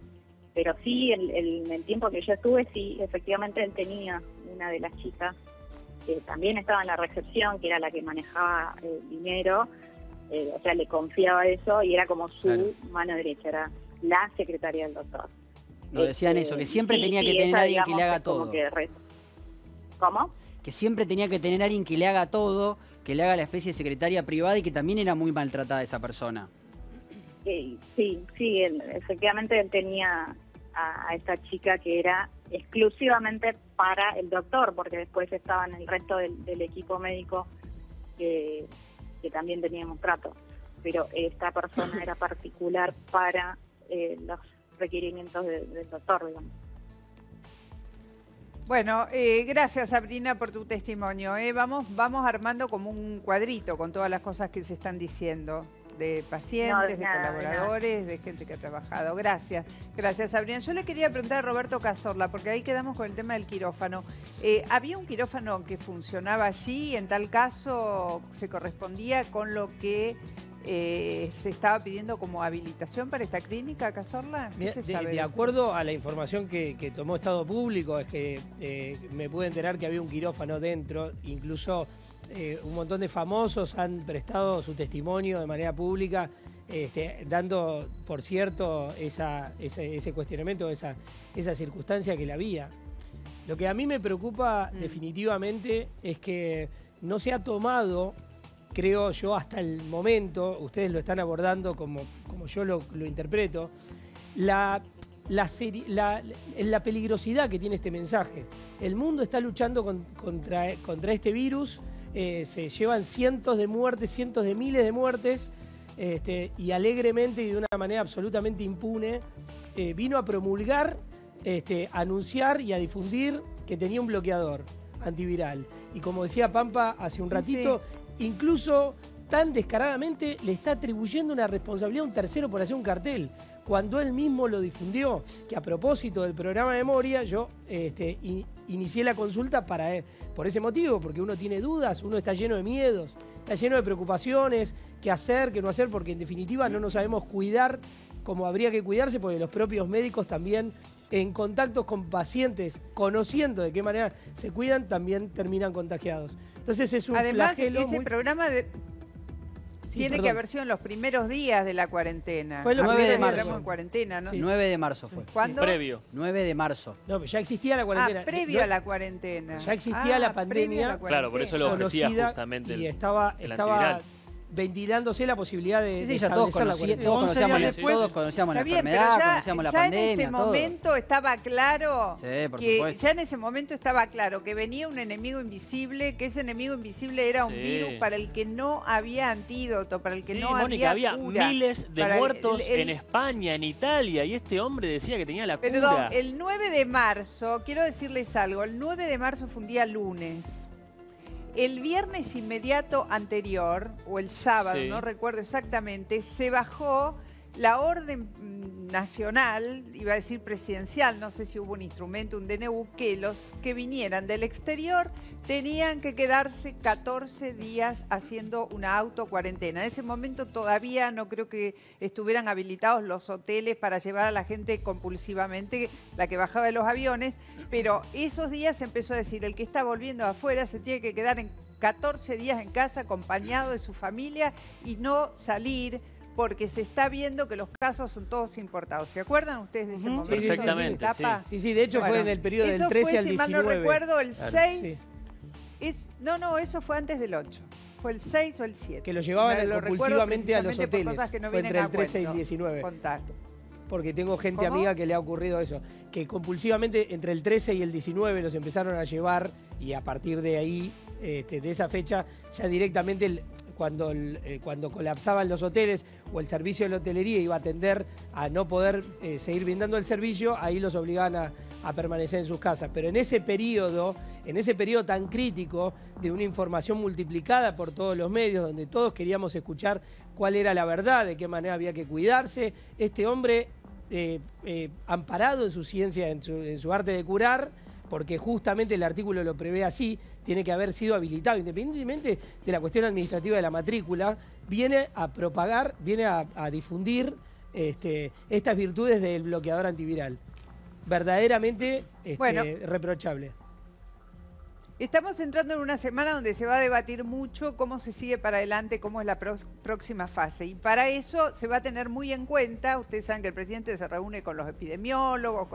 Pero sí, en el tiempo que yo estuve, sí, efectivamente él tenía una de las chicas que también estaba en la recepción, que era la que manejaba el dinero. O sea, le confiaba eso y era como su mano derecha, era la secretaria del doctor. Nos decían eso, que siempre tenía que tener alguien que le haga todo. ¿Cómo? Que siempre tenía que tener alguien que le haga todo, que le haga la especie de secretaria privada y que también era muy maltratada esa persona. Sí, efectivamente él tenía a esta chica que era exclusivamente para el doctor, porque después estaban el resto del equipo médico que también teníamos trato, pero esta persona era particular para los requerimientos del doctor, digamos. Bueno, gracias Sabrina por tu testimonio. Vamos armando como un cuadrito con todas las cosas que se están diciendo, de pacientes, de colaboradores, de gente que ha trabajado. Gracias Sabrina. Yo le quería preguntar a Roberto Cazorla, porque ahí quedamos con el tema del quirófano. ¿Había un quirófano que funcionaba allí y en tal caso se correspondía con lo que se estaba pidiendo como habilitación para esta clínica, Cazorla? ¿Qué se sabe? De acuerdo a la información que tomó Estado Público, es que me pude enterar que había un quirófano dentro, incluso un montón de famosos han prestado su testimonio de manera pública, dando por cierto ese cuestionamiento, esa circunstancia que la había. Lo que a mí me preocupa definitivamente es que no se ha tomado creo yo, hasta el momento, ustedes lo están abordando como yo lo interpreto, la peligrosidad que tiene este mensaje. El mundo está luchando contra este virus, se llevan cientos de muertes, cientos de miles de muertes, y alegremente y de una manera absolutamente impune, vino a promulgar, a anunciar y a difundir que tenía un bloqueador antiviral. Y como decía Pampa hace un ratito, incluso tan descaradamente le está atribuyendo una responsabilidad a un tercero por hacer un cartel, cuando él mismo lo difundió, que a propósito del programa de Moria, yo inicié la consulta por ese motivo, porque uno tiene dudas, uno está lleno de miedos, está lleno de preocupaciones, qué hacer, qué no hacer, porque en definitiva no nos sabemos cuidar como habría que cuidarse, porque los propios médicos también, en contactos con pacientes, conociendo de qué manera se cuidan, también terminan contagiados. Entonces es un flagelo. Además, ese programa tiene que haber sido en los primeros días de la cuarentena. Fue el 9 de marzo. En cuarentena, ¿no? Sí. 9 de marzo fue. ¿Cuándo? Previo. 9 de marzo. No, pero ya existía la cuarentena. Previo a la cuarentena. Ya existía la pandemia. Claro, por eso lo ofrecía justamente y estaba ventilándose la posibilidad de ya todos conocíamos la enfermedad, conocíamos la pandemia. Ya en ese momento estaba claro que venía un enemigo invisible, que ese enemigo invisible era un virus para el que no había antídoto, para el que no Mónica, había cura. Miles de muertos en España, en Italia, y este hombre decía que tenía la cura. Perdón, el 9 de marzo, quiero decirles algo, el 9 de marzo fue un día lunes. El viernes inmediato anterior, o el sábado, no recuerdo exactamente, se bajó la orden nacional, iba a decir presidencial, no sé si hubo un instrumento, un DNU, que los que vinieran del exterior tenían que quedarse 14 días haciendo una autocuarentena. En ese momento todavía no creo que estuvieran habilitados los hoteles para llevar a la gente compulsivamente, la que bajaba de los aviones, pero esos días se empezó a decir, el que está volviendo afuera se tiene que quedar en 14 días en casa acompañado de su familia y no salir, porque se está viendo que los casos son todos importados. ¿Se acuerdan ustedes de ese momento? Perfectamente, sí, de hecho fue en el periodo del 13 al 19. Eso fue, si mal no recuerdo, el 6... No, eso fue antes del 8. Fue el 6 o el 7. Que lo llevaban compulsivamente a los hoteles. Que no fue entre el 13 y el 19. Contar. Porque tengo gente amiga que le ha ocurrido eso. Que compulsivamente entre el 13 y el 19 los empezaron a llevar, y a partir de ahí, de esa fecha, ya directamente cuando colapsaban los hoteles o el servicio de la hotelería iba a tender a no poder seguir brindando el servicio, ahí los obligaban a permanecer en sus casas. Pero en ese periodo tan crítico de una información multiplicada por todos los medios, donde todos queríamos escuchar cuál era la verdad, de qué manera había que cuidarse, este hombre, amparado en su ciencia, en su arte de curar, porque justamente el artículo lo prevé así, tiene que haber sido habilitado, independientemente de la cuestión administrativa de la matrícula, viene a propagar, viene a difundir estas virtudes del bloqueador antiviral. Verdaderamente reprochable. Estamos entrando en una semana donde se va a debatir mucho cómo se sigue para adelante, cómo es la próxima fase. Y para eso se va a tener muy en cuenta, ustedes saben que el presidente se reúne con los epidemiólogos,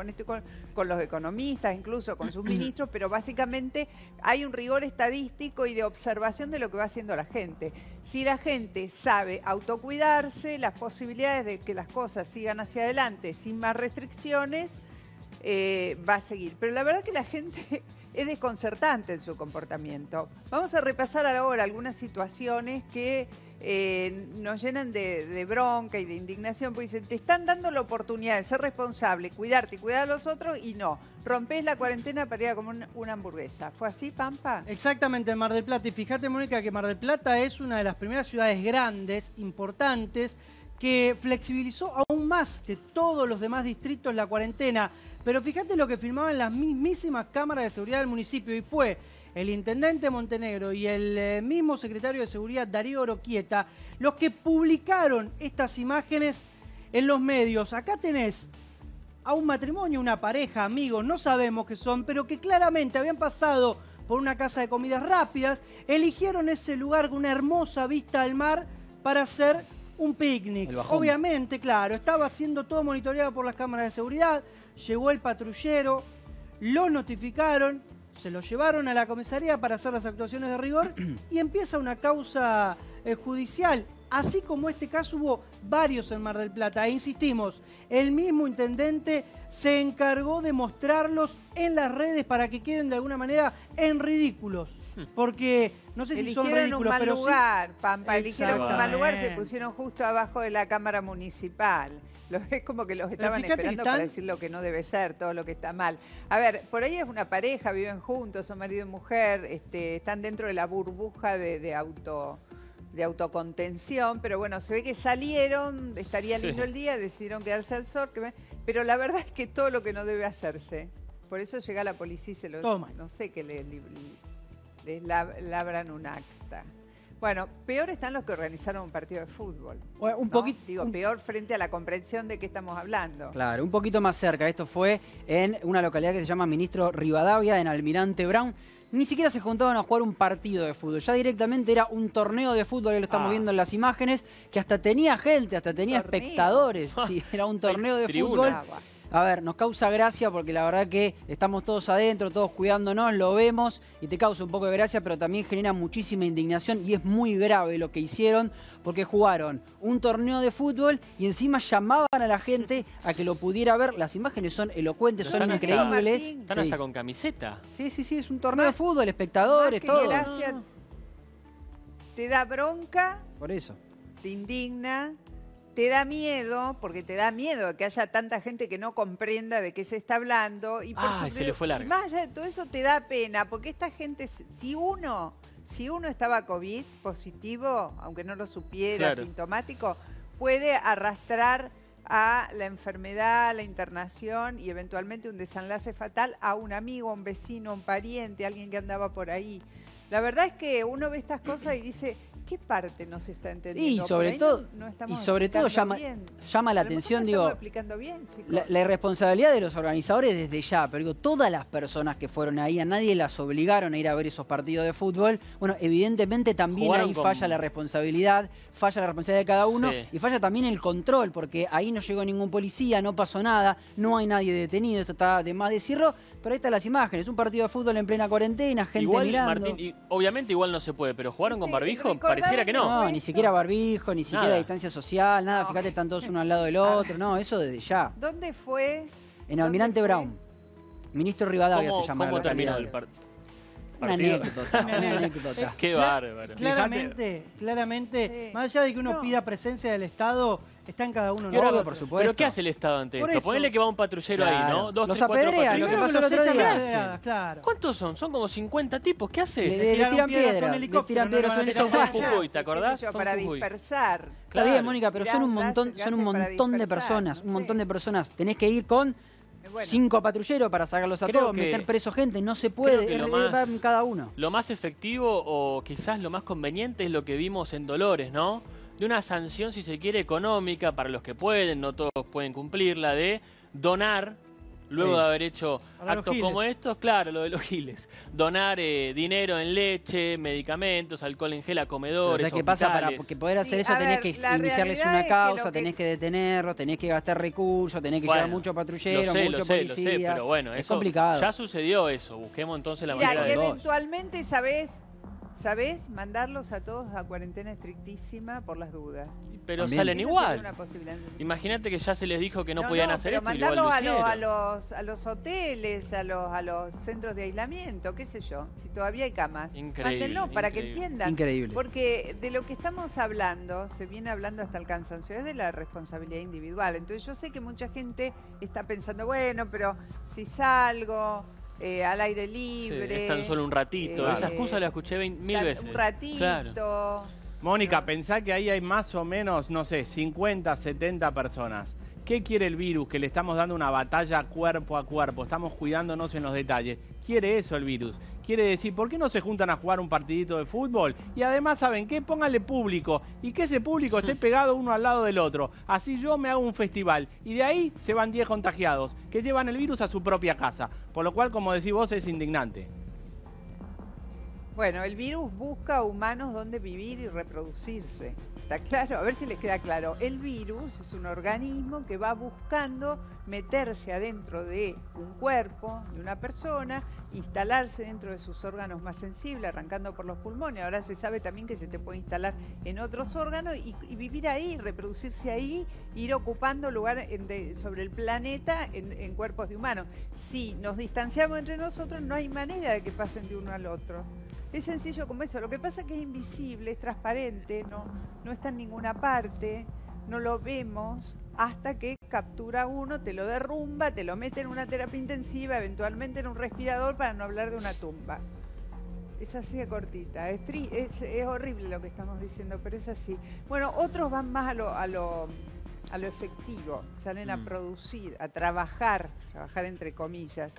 con los economistas, incluso con sus ministros, pero básicamente hay un rigor estadístico y de observación de lo que va haciendo la gente. Si la gente sabe autocuidarse, las posibilidades de que las cosas sigan hacia adelante sin más restricciones, va a seguir. Pero la verdad que la gente es desconcertante en su comportamiento. Vamos a repasar ahora algunas situaciones que nos llenan de bronca y de indignación, porque dicen, te están dando la oportunidad de ser responsable, cuidarte y cuidar a los otros, y no, rompés la cuarentena para ir a comer una hamburguesa. ¿Fue así, Pampa? Exactamente, en Mar del Plata. Y fíjate, Mónica, que Mar del Plata es una de las primeras ciudades grandes, importantes, que flexibilizó aún más que todos los demás distritos la cuarentena. Pero fíjate lo que firmaban las mismísimas cámaras de seguridad del municipio, y fue el intendente Montenegro y el mismo secretario de Seguridad, Darío Oroquieta, los que publicaron estas imágenes en los medios. Acá tenés a un matrimonio, una pareja, amigos, no sabemos qué son, pero que claramente habían pasado por una casa de comidas rápidas, eligieron ese lugar con una hermosa vista al mar para hacer un picnic. Obviamente, claro, estaba siendo todo monitoreado por las cámaras de seguridad. Llegó el patrullero, lo notificaron, se lo llevaron a la comisaría para hacer las actuaciones de rigor y empieza una causa judicial. Así como este caso hubo varios en Mar del Plata. E insistimos, el mismo intendente se encargó de mostrarlos en las redes para que queden de alguna manera en ridículos. Porque no sé si son ridículos, pero sí... Eligieron un mal lugar, Pampa, eligieron un mal lugar, se pusieron justo abajo de la Cámara Municipal. Es como que los estaban esperando para decir lo que no debe ser, todo lo que está mal. A ver, por ahí es una pareja, viven juntos, son marido y mujer, están dentro de la burbuja de autocontención, pero bueno, se ve que salieron, estaría lindo el día, decidieron quedarse al sol, pero la verdad es que todo lo que no debe hacerse. Por eso llega la policía y se lo... Toma. No sé, que les labran un acta. Bueno, peor están los que organizaron un partido de fútbol. Bueno, peor frente a la comprensión de qué estamos hablando. Claro, un poquito más cerca. Esto fue en una localidad que se llama Ministro Rivadavia, en Almirante Brown. Ni siquiera se juntaban a jugar un partido de fútbol. Ya directamente era un torneo de fútbol, que lo estamos viendo en las imágenes, que hasta tenía gente, hasta tenía espectadores. Sí, era un torneo de fútbol. A ver, nos causa gracia porque la verdad que estamos todos adentro, todos cuidándonos, lo vemos y te causa un poco de gracia, pero también genera muchísima indignación y es muy grave lo que hicieron porque jugaron un torneo de fútbol y encima llamaban a la gente a que lo pudiera ver. Las imágenes son elocuentes, son increíbles. Están hasta con camiseta. Sí, sí, sí, es un torneo de fútbol, espectadores, todo. Gracia, te da bronca. Por eso. Te indigna. Te da miedo, porque te da miedo que haya tanta gente que no comprenda de qué se está hablando. Y se le fue largo. Y más allá de todo eso te da pena, porque esta gente, si uno estaba COVID positivo, aunque no lo supiera, asintomático, puede arrastrar a la enfermedad, a la internación y eventualmente un desenlace fatal a un amigo, a un vecino, a un pariente, a alguien que andaba por ahí. La verdad es que uno ve estas cosas y dice... ¿Qué parte no se está entendiendo? Y sobre todo llama la atención, digo, la irresponsabilidad de los organizadores desde ya, pero digo, todas las personas que fueron ahí, a nadie las obligaron a ir a ver esos partidos de fútbol. Bueno, evidentemente también ahí falla la responsabilidad de cada uno y falla también el control, porque ahí no llegó ningún policía, no pasó nada, no hay nadie detenido, esto está de más decirlo, pero ahí están las imágenes, un partido de fútbol en plena cuarentena, gente mirando. Martín, obviamente igual no se puede, pero ¿jugaron con barbijo? Pareciera que no. No, ni siquiera barbijo, ni siquiera distancia social, nada. No. Fíjate, están todos uno al lado del otro. No, eso desde ya. ¿Dónde fue? En Almirante Brown. Ministro Rivadavia se llama la localidad. ¿Cómo terminó el partido? Una anécdota. Qué bárbaro. Claramente, más allá de que uno pida presencia del Estado, está en cada uno. Obvio, por supuesto. ¿Pero qué hace el Estado ante esto? Ponele que va un patrullero ahí, ¿no? Los apedrean, lo que pasó el otro día. Claro. ¿Cuántos son? Son como 50 tipos. ¿Qué hace? Le tiran piedras. Le tiran piedras a un helicóptero. ¿Te acordás? Para dispersar. Está bien, Mónica, pero son un montón de personas. Un montón de personas. Tenés que ir con 5 patrulleros para sacarlos a todos, meter preso gente, no se puede, van cada uno. Lo más efectivo o quizás lo más conveniente es lo que vimos en Dolores, ¿no? De una sanción, si se quiere, económica para los que pueden, no todos pueden cumplirla, de donar, luego de haber hecho actos como estos, claro, lo de los giles. Donar dinero en leche, medicamentos, alcohol en gel a comedores, ¿sabes qué pasa? Para poder hacer eso tenés que iniciarles una causa, tenés que detenerlos, tenés que gastar recursos, tenés que llevar muchos patrulleros, muchos policías. Pero bueno, es complicado. Ya sucedió eso, busquemos entonces la manera de... eventualmente, ¿sabés? Mandarlos a todos a cuarentena estrictísima por las dudas. Pero también salen igual. Imagínate que ya se les dijo que no podían hacer esto. Pero mandarlos a los hoteles, a los centros de aislamiento, qué sé yo. Si todavía hay camas. Mándenlo para que entiendan. Increíble. Porque de lo que estamos hablando, se viene hablando hasta el cansancio, es de la responsabilidad individual. Entonces yo sé que mucha gente está pensando, bueno, pero si salgo... al aire libre. Es tan solo un ratito. Esa excusa la escuché 1000 veces. Un ratito. Claro. Mónica, pensá que ahí hay más o menos, no sé, 50, 70 personas. ¿Qué quiere el virus? Que le estamos dando una batalla cuerpo a cuerpo. Estamos cuidándonos en los detalles. Quiere eso el virus. Quiere decir, ¿por qué no se juntan a jugar un partidito de fútbol? Y además, ¿saben qué? Pónganle público. Y que ese público esté pegado uno al lado del otro. Así yo me hago un festival. Y de ahí se van 10 contagiados, que llevan el virus a su propia casa. Por lo cual, como decís vos, es indignante. Bueno, el virus busca humanos donde vivir y reproducirse. ¿Está claro? A ver si les queda claro. El virus es un organismo que va buscando meterse adentro de un cuerpo, de una persona, instalarse dentro de sus órganos más sensibles, arrancando por los pulmones. Ahora se sabe también que se te puede instalar en otros órganos y vivir ahí, reproducirse ahí, ir ocupando lugar sobre el planeta en cuerpos de humanos. Si nos distanciamos entre nosotros, no hay manera de que pasen de uno al otro. Es sencillo como eso. Lo que pasa es que es invisible, es transparente, no está en ninguna parte, no lo vemos hasta que captura uno, te lo derrumba, te lo mete en una terapia intensiva, eventualmente en un respirador, para no hablar de una tumba. Es así de cortita, es horrible lo que estamos diciendo, pero es así. Bueno, otros van más a lo efectivo, salen a producir, a trabajar entre comillas.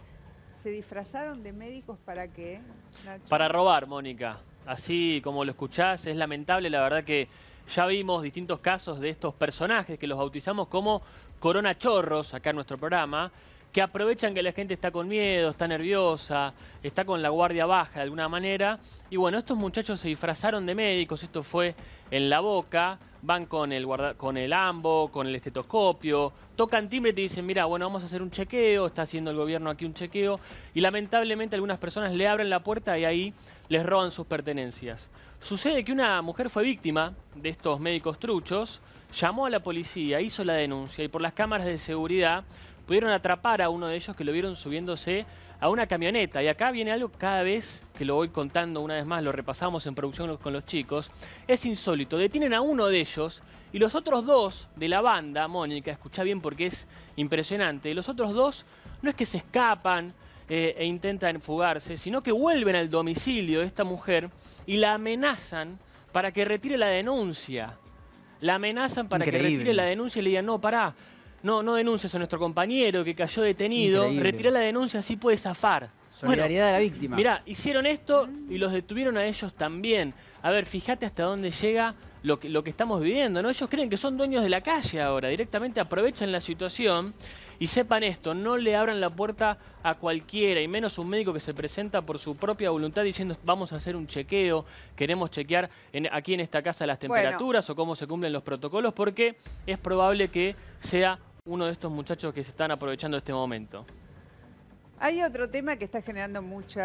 ¿Se disfrazaron de médicos para qué, Nacho? Para robar, Mónica. Así como lo escuchás, es lamentable, la verdad que ya vimos distintos casos de estos personajes que los bautizamos como coronachorros acá en nuestro programa, que aprovechan que la gente está con miedo, está nerviosa, está con la guardia baja de alguna manera. Y bueno, estos muchachos se disfrazaron de médicos, esto fue en La Boca, van con el ambo, con el estetoscopio, tocan timbre y te dicen, mira, bueno, vamos a hacer un chequeo, está haciendo el gobierno aquí un chequeo, y lamentablemente algunas personas le abren la puerta y ahí les roban sus pertenencias. Sucede que una mujer fue víctima de estos médicos truchos, llamó a la policía, hizo la denuncia y por las cámaras de seguridad pudieron atrapar a uno de ellos que lo vieron subiéndose a una camioneta. Y acá viene algo, cada vez que lo voy contando una vez más, lo repasamos en producción con los chicos, es insólito. Detienen a uno de ellos y los otros dos de la banda, Mónica, escuchá bien porque es impresionante, los otros dos no es que se escapan e intentan fugarse, sino que vuelven al domicilio de esta mujer y la amenazan para que retire la denuncia. La amenazan para que retire la denuncia y le digan, no, pará, no denuncies a nuestro compañero que cayó detenido, retirá la denuncia, así puede zafar. Solidaridad de la víctima. Mirá, hicieron esto y los detuvieron a ellos también. A ver, fíjate hasta dónde llega lo que estamos viviendo, ¿no? Ellos creen que son dueños de la calle ahora, directamente aprovechan la situación y sepan esto, no le abran la puerta a cualquiera, y menos un médico que se presenta por su propia voluntad diciendo vamos a hacer un chequeo, queremos chequear aquí en esta casa las temperaturas o cómo se cumplen los protocolos, porque es probable que sea uno de estos muchachos que se están aprovechando de este momento. Hay otro tema que está generando mucho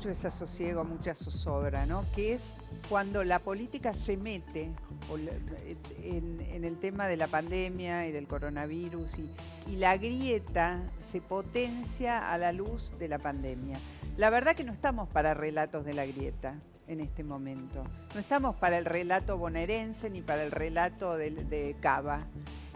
desasosiego, mucha zozobra, ¿no? Que es cuando la política se mete en el tema de la pandemia y del coronavirus y la grieta se potencia a la luz de la pandemia. La verdad que no estamos para relatos de la grieta en este momento. No estamos para el relato bonaerense ni para el relato de Cava.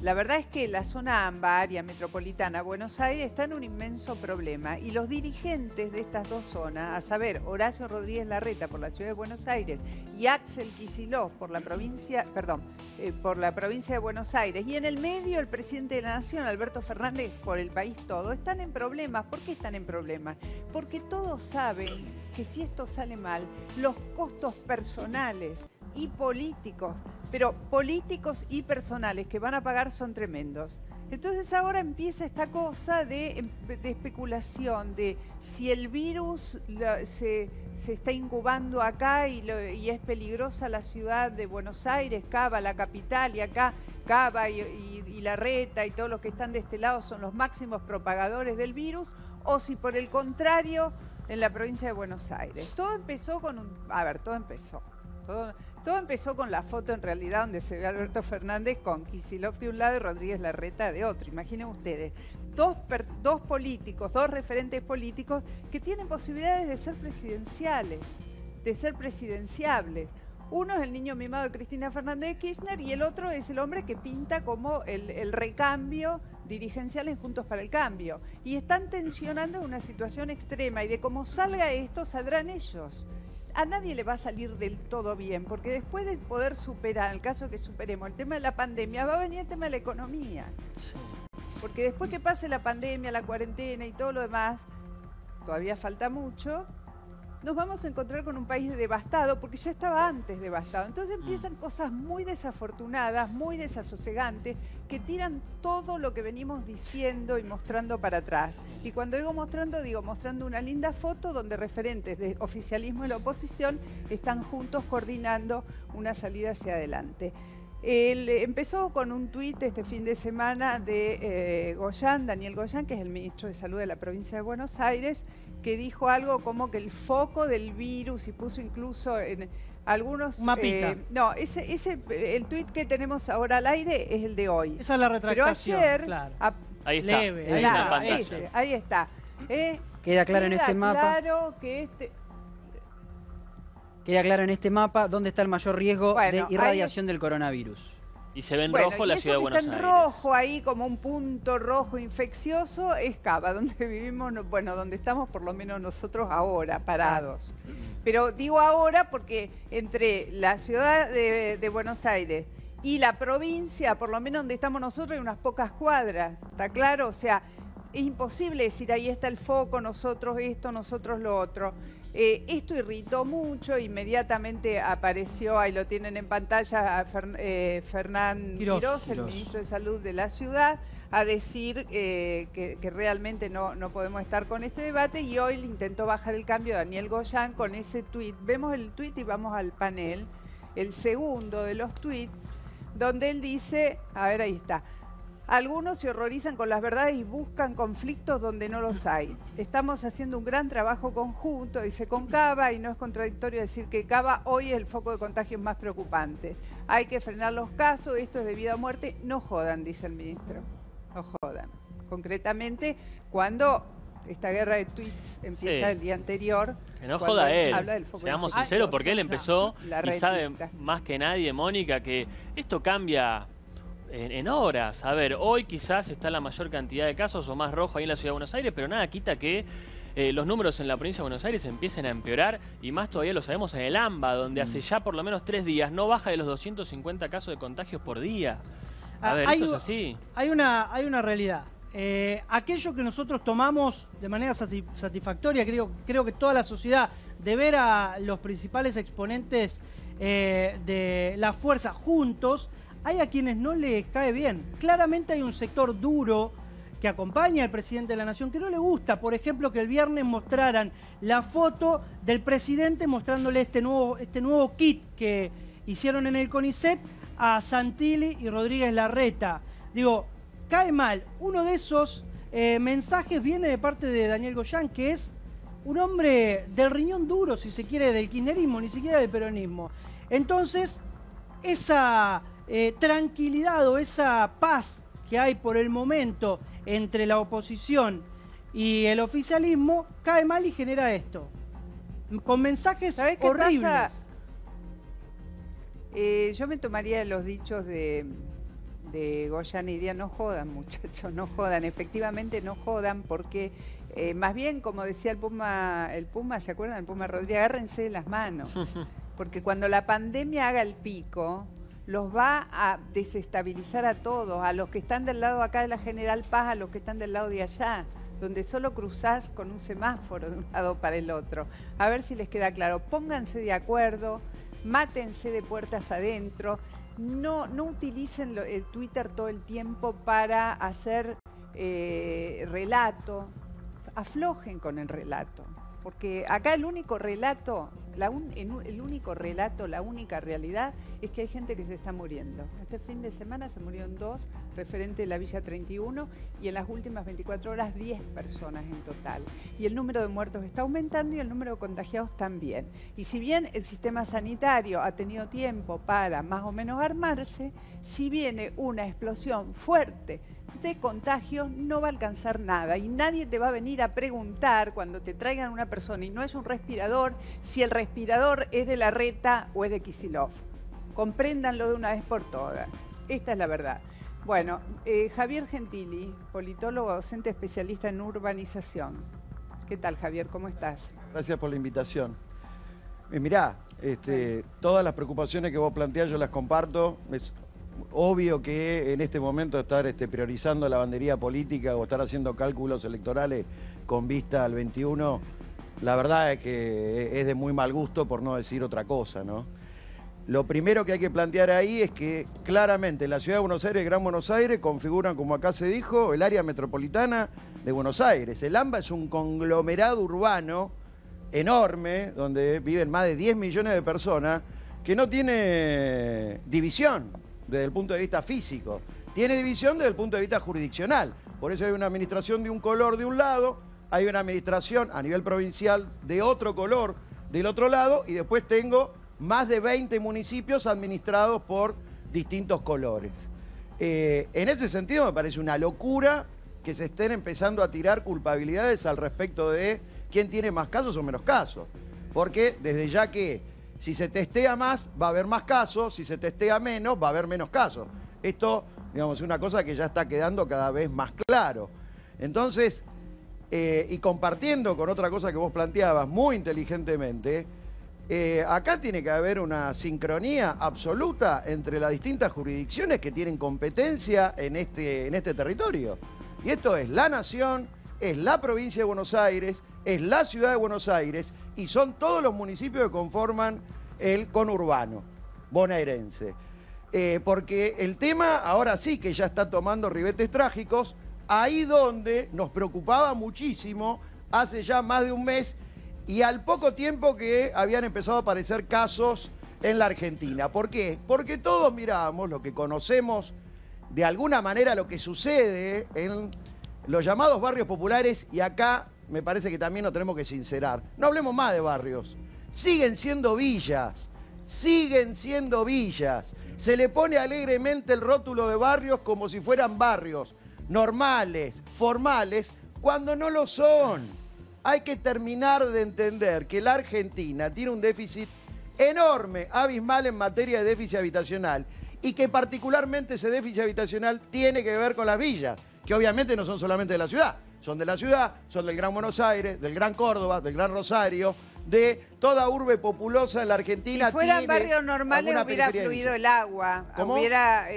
La verdad es que la zona AMBA, área metropolitana, Buenos Aires, está en un inmenso problema y los dirigentes de estas dos zonas, a saber, Horacio Rodríguez Larreta por la ciudad de Buenos Aires y Axel Kicillof por la provincia de Buenos Aires, y en el medio el presidente de la Nación, Alberto Fernández, por el país todo, están en problemas. ¿Por qué están en problemas? Porque todos saben que si esto sale mal, los costos personales y políticos, pero políticos y personales que van a pagar son tremendos. Entonces ahora empieza esta cosa de especulación, de si el virus se está incubando acá y es peligrosa la ciudad de Buenos Aires, Cava, la capital, y acá Cava y Larreta y todos los que están de este lado son los máximos propagadores del virus, o si por el contrario en la provincia de Buenos Aires. Todo empezó Todo empezó con la foto en realidad donde se ve a Alberto Fernández con Kicillof de un lado y Rodríguez Larreta de otro. Imaginen ustedes, dos políticos, dos referentes políticos que tienen posibilidades de ser presidenciales, de ser presidenciables. Uno es el niño mimado de Cristina Fernández de Kirchner y el otro es el hombre que pinta como el recambio dirigencial en Juntos para el Cambio. Y están tensionando una situación extrema y de cómo salga esto, saldrán ellos. A nadie le va a salir del todo bien, porque después de poder superar, en el caso que superemos el tema de la pandemia, va a venir el tema de la economía. Porque después que pase la pandemia, la cuarentena y todo lo demás, todavía falta mucho, nos vamos a encontrar con un país devastado, porque ya estaba antes devastado. Entonces empiezan cosas muy desafortunadas, muy desasosegantes, que tiran todo lo que venimos diciendo y mostrando para atrás. Y cuando digo mostrando una linda foto donde referentes de oficialismo y la oposición están juntos coordinando una salida hacia adelante. Empezó con un tuit este fin de semana de Daniel Goyan, que es el ministro de Salud de la provincia de Buenos Aires, que dijo algo como que el foco del virus, y puso incluso en algunos... Mapita. No, el tuit que tenemos ahora al aire es el de hoy. Esa es la retractación, pero ayer, claro. Ahí está, leve, ahí claro, en la pantalla. ahí está. Queda claro en este mapa. Claro que Queda claro en este mapa dónde está el mayor riesgo de irradiación del coronavirus. Y se ve en rojo la ciudad de Buenos Aires. Está en rojo ahí como un punto rojo infeccioso, es Cava, donde vivimos, bueno, donde estamos por lo menos nosotros ahora, parados. Pero digo ahora porque entre la ciudad de Buenos Aires y la provincia, por lo menos donde estamos nosotros, hay unas pocas cuadras, ¿está claro? O sea, es imposible decir ahí está el foco, nosotros esto, nosotros lo otro. Esto irritó mucho, inmediatamente apareció, ahí lo tienen en pantalla, Fernán Quirós, el ministro de Salud de la ciudad, a decir que realmente no podemos estar con este debate, y hoy le intentó bajar el cambio Daniel Goyan con ese tuit. Vemos el tuit y vamos al panel, el segundo de los tuits, donde él dice, a ver, ahí está: algunos se horrorizan con las verdades y buscan conflictos donde no los hay. Estamos haciendo un gran trabajo conjunto, dice, con Cava, y no es contradictorio decir que Cava hoy es el foco de contagios más preocupante. Hay que frenar los casos, esto es de vida o muerte. No jodan, dice el ministro, no jodan. Concretamente, cuando esta guerra de tweets empieza el día anterior... Que no joda él, seamos sinceros, porque él empezó y sabe más que nadie, Mónica, que esto cambia... En horas. A ver, hoy quizás está la mayor cantidad de casos o más rojo ahí en la Ciudad de Buenos Aires, pero nada quita que los números en la provincia de Buenos Aires empiecen a empeorar, y más todavía lo sabemos en el AMBA, donde hace ya por lo menos 3 días no baja de los 250 casos de contagios por día. A ver, esto es así. Hay una realidad. Aquello que nosotros tomamos de manera satisfactoria, creo que toda la sociedad, de ver a los principales exponentes de la fuerza juntos, hay a quienes no les cae bien. Claramente hay un sector duro que acompaña al presidente de la Nación que no le gusta, por ejemplo, que el viernes mostraran la foto del presidente mostrándole este nuevo kit que hicieron en el CONICET a Santilli y Rodríguez Larreta. Digo, cae mal. Uno de esos mensajes viene de parte de Daniel Goyan, que es un hombre del riñón duro, si se quiere, del kirchnerismo, ni siquiera del peronismo. Entonces, esa... tranquilidad o esa paz que hay por el momento entre la oposición y el oficialismo cae mal y genera esto. Con mensajes horribles. Yo me tomaría los dichos de Goyan y diría, no jodan, muchachos, no jodan. Efectivamente no jodan, porque más bien, como decía el Puma, ¿se acuerdan? El Puma Rodríguez, agárrense de las manos. Porque cuando la pandemia haga el pico, los va a desestabilizar a todos, a los que están del lado acá de la General Paz, a los que están del lado de allá, donde solo cruzás con un semáforo de un lado para el otro. A ver si les queda claro. Pónganse de acuerdo, mátense de puertas adentro, no utilicen el Twitter todo el tiempo para hacer relato, aflojen con el relato. Porque acá el único relato, la única realidad es que hay gente que se está muriendo. Este fin de semana se murieron 2, referente de la Villa 31, y en las últimas 24 horas 10 personas en total. Y el número de muertos está aumentando y el número de contagiados también. Y si bien el sistema sanitario ha tenido tiempo para más o menos armarse, si viene una explosión fuerte de contagios, no va a alcanzar nada, y nadie te va a venir a preguntar cuando te traigan una persona y no es un respirador, si el respirador es de Larreta o es de Kicillof. Compréndanlo de una vez por todas. Esta es la verdad. Bueno, Javier Gentili, politólogo, docente especialista en urbanización. ¿Qué tal, Javier? ¿Cómo estás? Gracias por la invitación. Mirá, todas las preocupaciones que vos planteás yo las comparto. Es obvio que en este momento estar priorizando la bandería política o estar haciendo cálculos electorales con vista al 21 la verdad es que es de muy mal gusto, por no decir otra cosa, ¿no? Lo primero que hay que plantear ahí es que claramente la Ciudad de Buenos Aires y Gran Buenos Aires configuran, como acá se dijo, el área metropolitana de Buenos Aires. El AMBA es un conglomerado urbano enorme, donde viven más de 10 millones de personas, que no tiene división desde el punto de vista físico. Tiene división desde el punto de vista jurisdiccional. Por eso hay una administración de un color de un lado, hay una administración a nivel provincial de otro color del otro lado, y después tengo más de 20 municipios administrados por distintos colores. En ese sentido me parece una locura que se estén empezando a tirar culpabilidades al respecto de quién tiene más casos o menos casos. Porque desde ya que si se testea más va a haber más casos, si se testea menos va a haber menos casos. Esto, digamos, es una cosa que ya está quedando cada vez más claro. Entonces, y compartiendo con otra cosa que vos planteabas muy inteligentemente, acá tiene que haber una sincronía absoluta entre las distintas jurisdicciones que tienen competencia en este territorio. Y esto es la Nación, es la provincia de Buenos Aires, es la ciudad de Buenos Aires y son todos los municipios que conforman el conurbano bonaerense. Porque el tema ahora sí que ya está tomando ribetes trágicos, ahí donde nos preocupaba muchísimo hace ya más de un mes y al poco tiempo que habían empezado a aparecer casos en la Argentina. ¿Por qué? Porque todos miramos lo que conocemos de alguna manera lo que sucede en los llamados barrios populares, y acá me parece que también nos tenemos que sincerar. No hablemos más de barrios. Siguen siendo villas. Siguen siendo villas. Se le pone alegremente el rótulo de barrios como si fueran barrios normales, formales, cuando no lo son. Hay que terminar de entender que la Argentina tiene un déficit enorme, abismal en materia de déficit habitacional, y que particularmente ese déficit habitacional tiene que ver con las villas, que obviamente no son solamente de la ciudad, son de la ciudad, son del Gran Buenos Aires, del Gran Córdoba, del Gran Rosario, de toda urbe populosa en la Argentina. Si fueran barrios normales hubiera fluido el agua. ¿Cómo?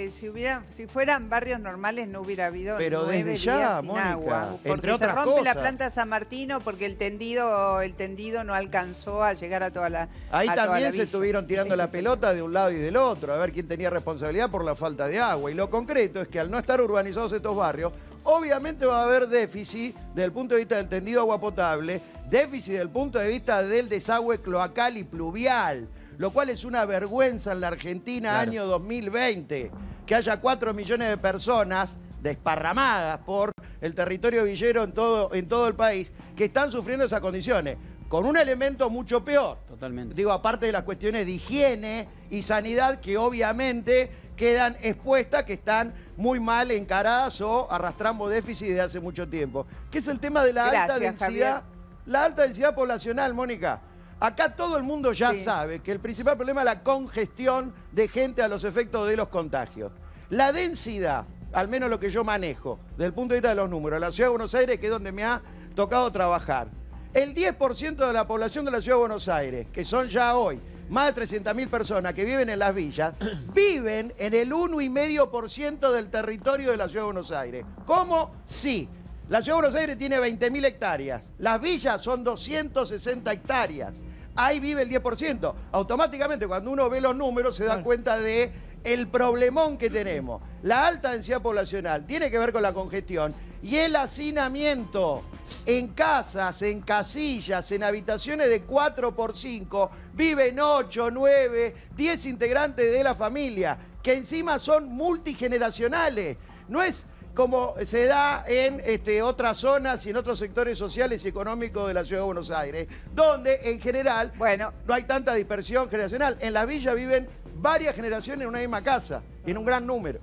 Si fueran barrios normales no hubiera habido 9 desde ya, días sin Mónica, agua. entre Porque se otras rompe cosas. la planta San Martino porque el tendido no alcanzó a llegar a toda la Ahí a toda también la se villa. estuvieron tirando la pelota de un lado y del otro, a ver quién tenía responsabilidad por la falta de agua. Y lo concreto es que al no estar urbanizados estos barrios, obviamente va a haber déficit desde el punto de vista del tendido de agua potable, déficit desde el punto de vista del desagüe cloacal y pluvial, lo cual es una vergüenza en la Argentina, Claro. año 2020, que haya 4 millones de personas desparramadas por el territorio villero en todo el país, que están sufriendo esas condiciones, con un elemento mucho peor. Totalmente. Digo, aparte de las cuestiones de higiene y sanidad que obviamente quedan expuestas, que están muy mal encaradas o arrastramos déficit de hace mucho tiempo. Que es el tema de la alta densidad, la alta densidad poblacional, Mónica. Acá todo el mundo ya sabe que el principal problema es la congestión de gente a los efectos de los contagios. La densidad, al menos lo que yo manejo, desde el punto de vista de los números, la Ciudad de Buenos Aires, que es donde me ha tocado trabajar, el 10% de la población de la Ciudad de Buenos Aires, que son ya hoy más de 300.000 personas que viven en las villas, viven en el 1,5% del territorio de la Ciudad de Buenos Aires. ¿Cómo? Sí. La Ciudad de Buenos Aires tiene 20.000 hectáreas. Las villas son 260 hectáreas. Ahí vive el 10%. Automáticamente, cuando uno ve los números, se da cuenta de el problemón que tenemos. La alta densidad poblacional tiene que ver con la congestión y el hacinamiento. En casas, en casillas, en habitaciones de 4x5, viven 8, 9, 10 integrantes de la familia, que encima son multigeneracionales. No es como se da en otras zonas y en otros sectores sociales y económicos de la Ciudad de Buenos Aires, donde en general no hay tanta dispersión generacional. En la villa viven varias generaciones en una misma casa, en un gran número.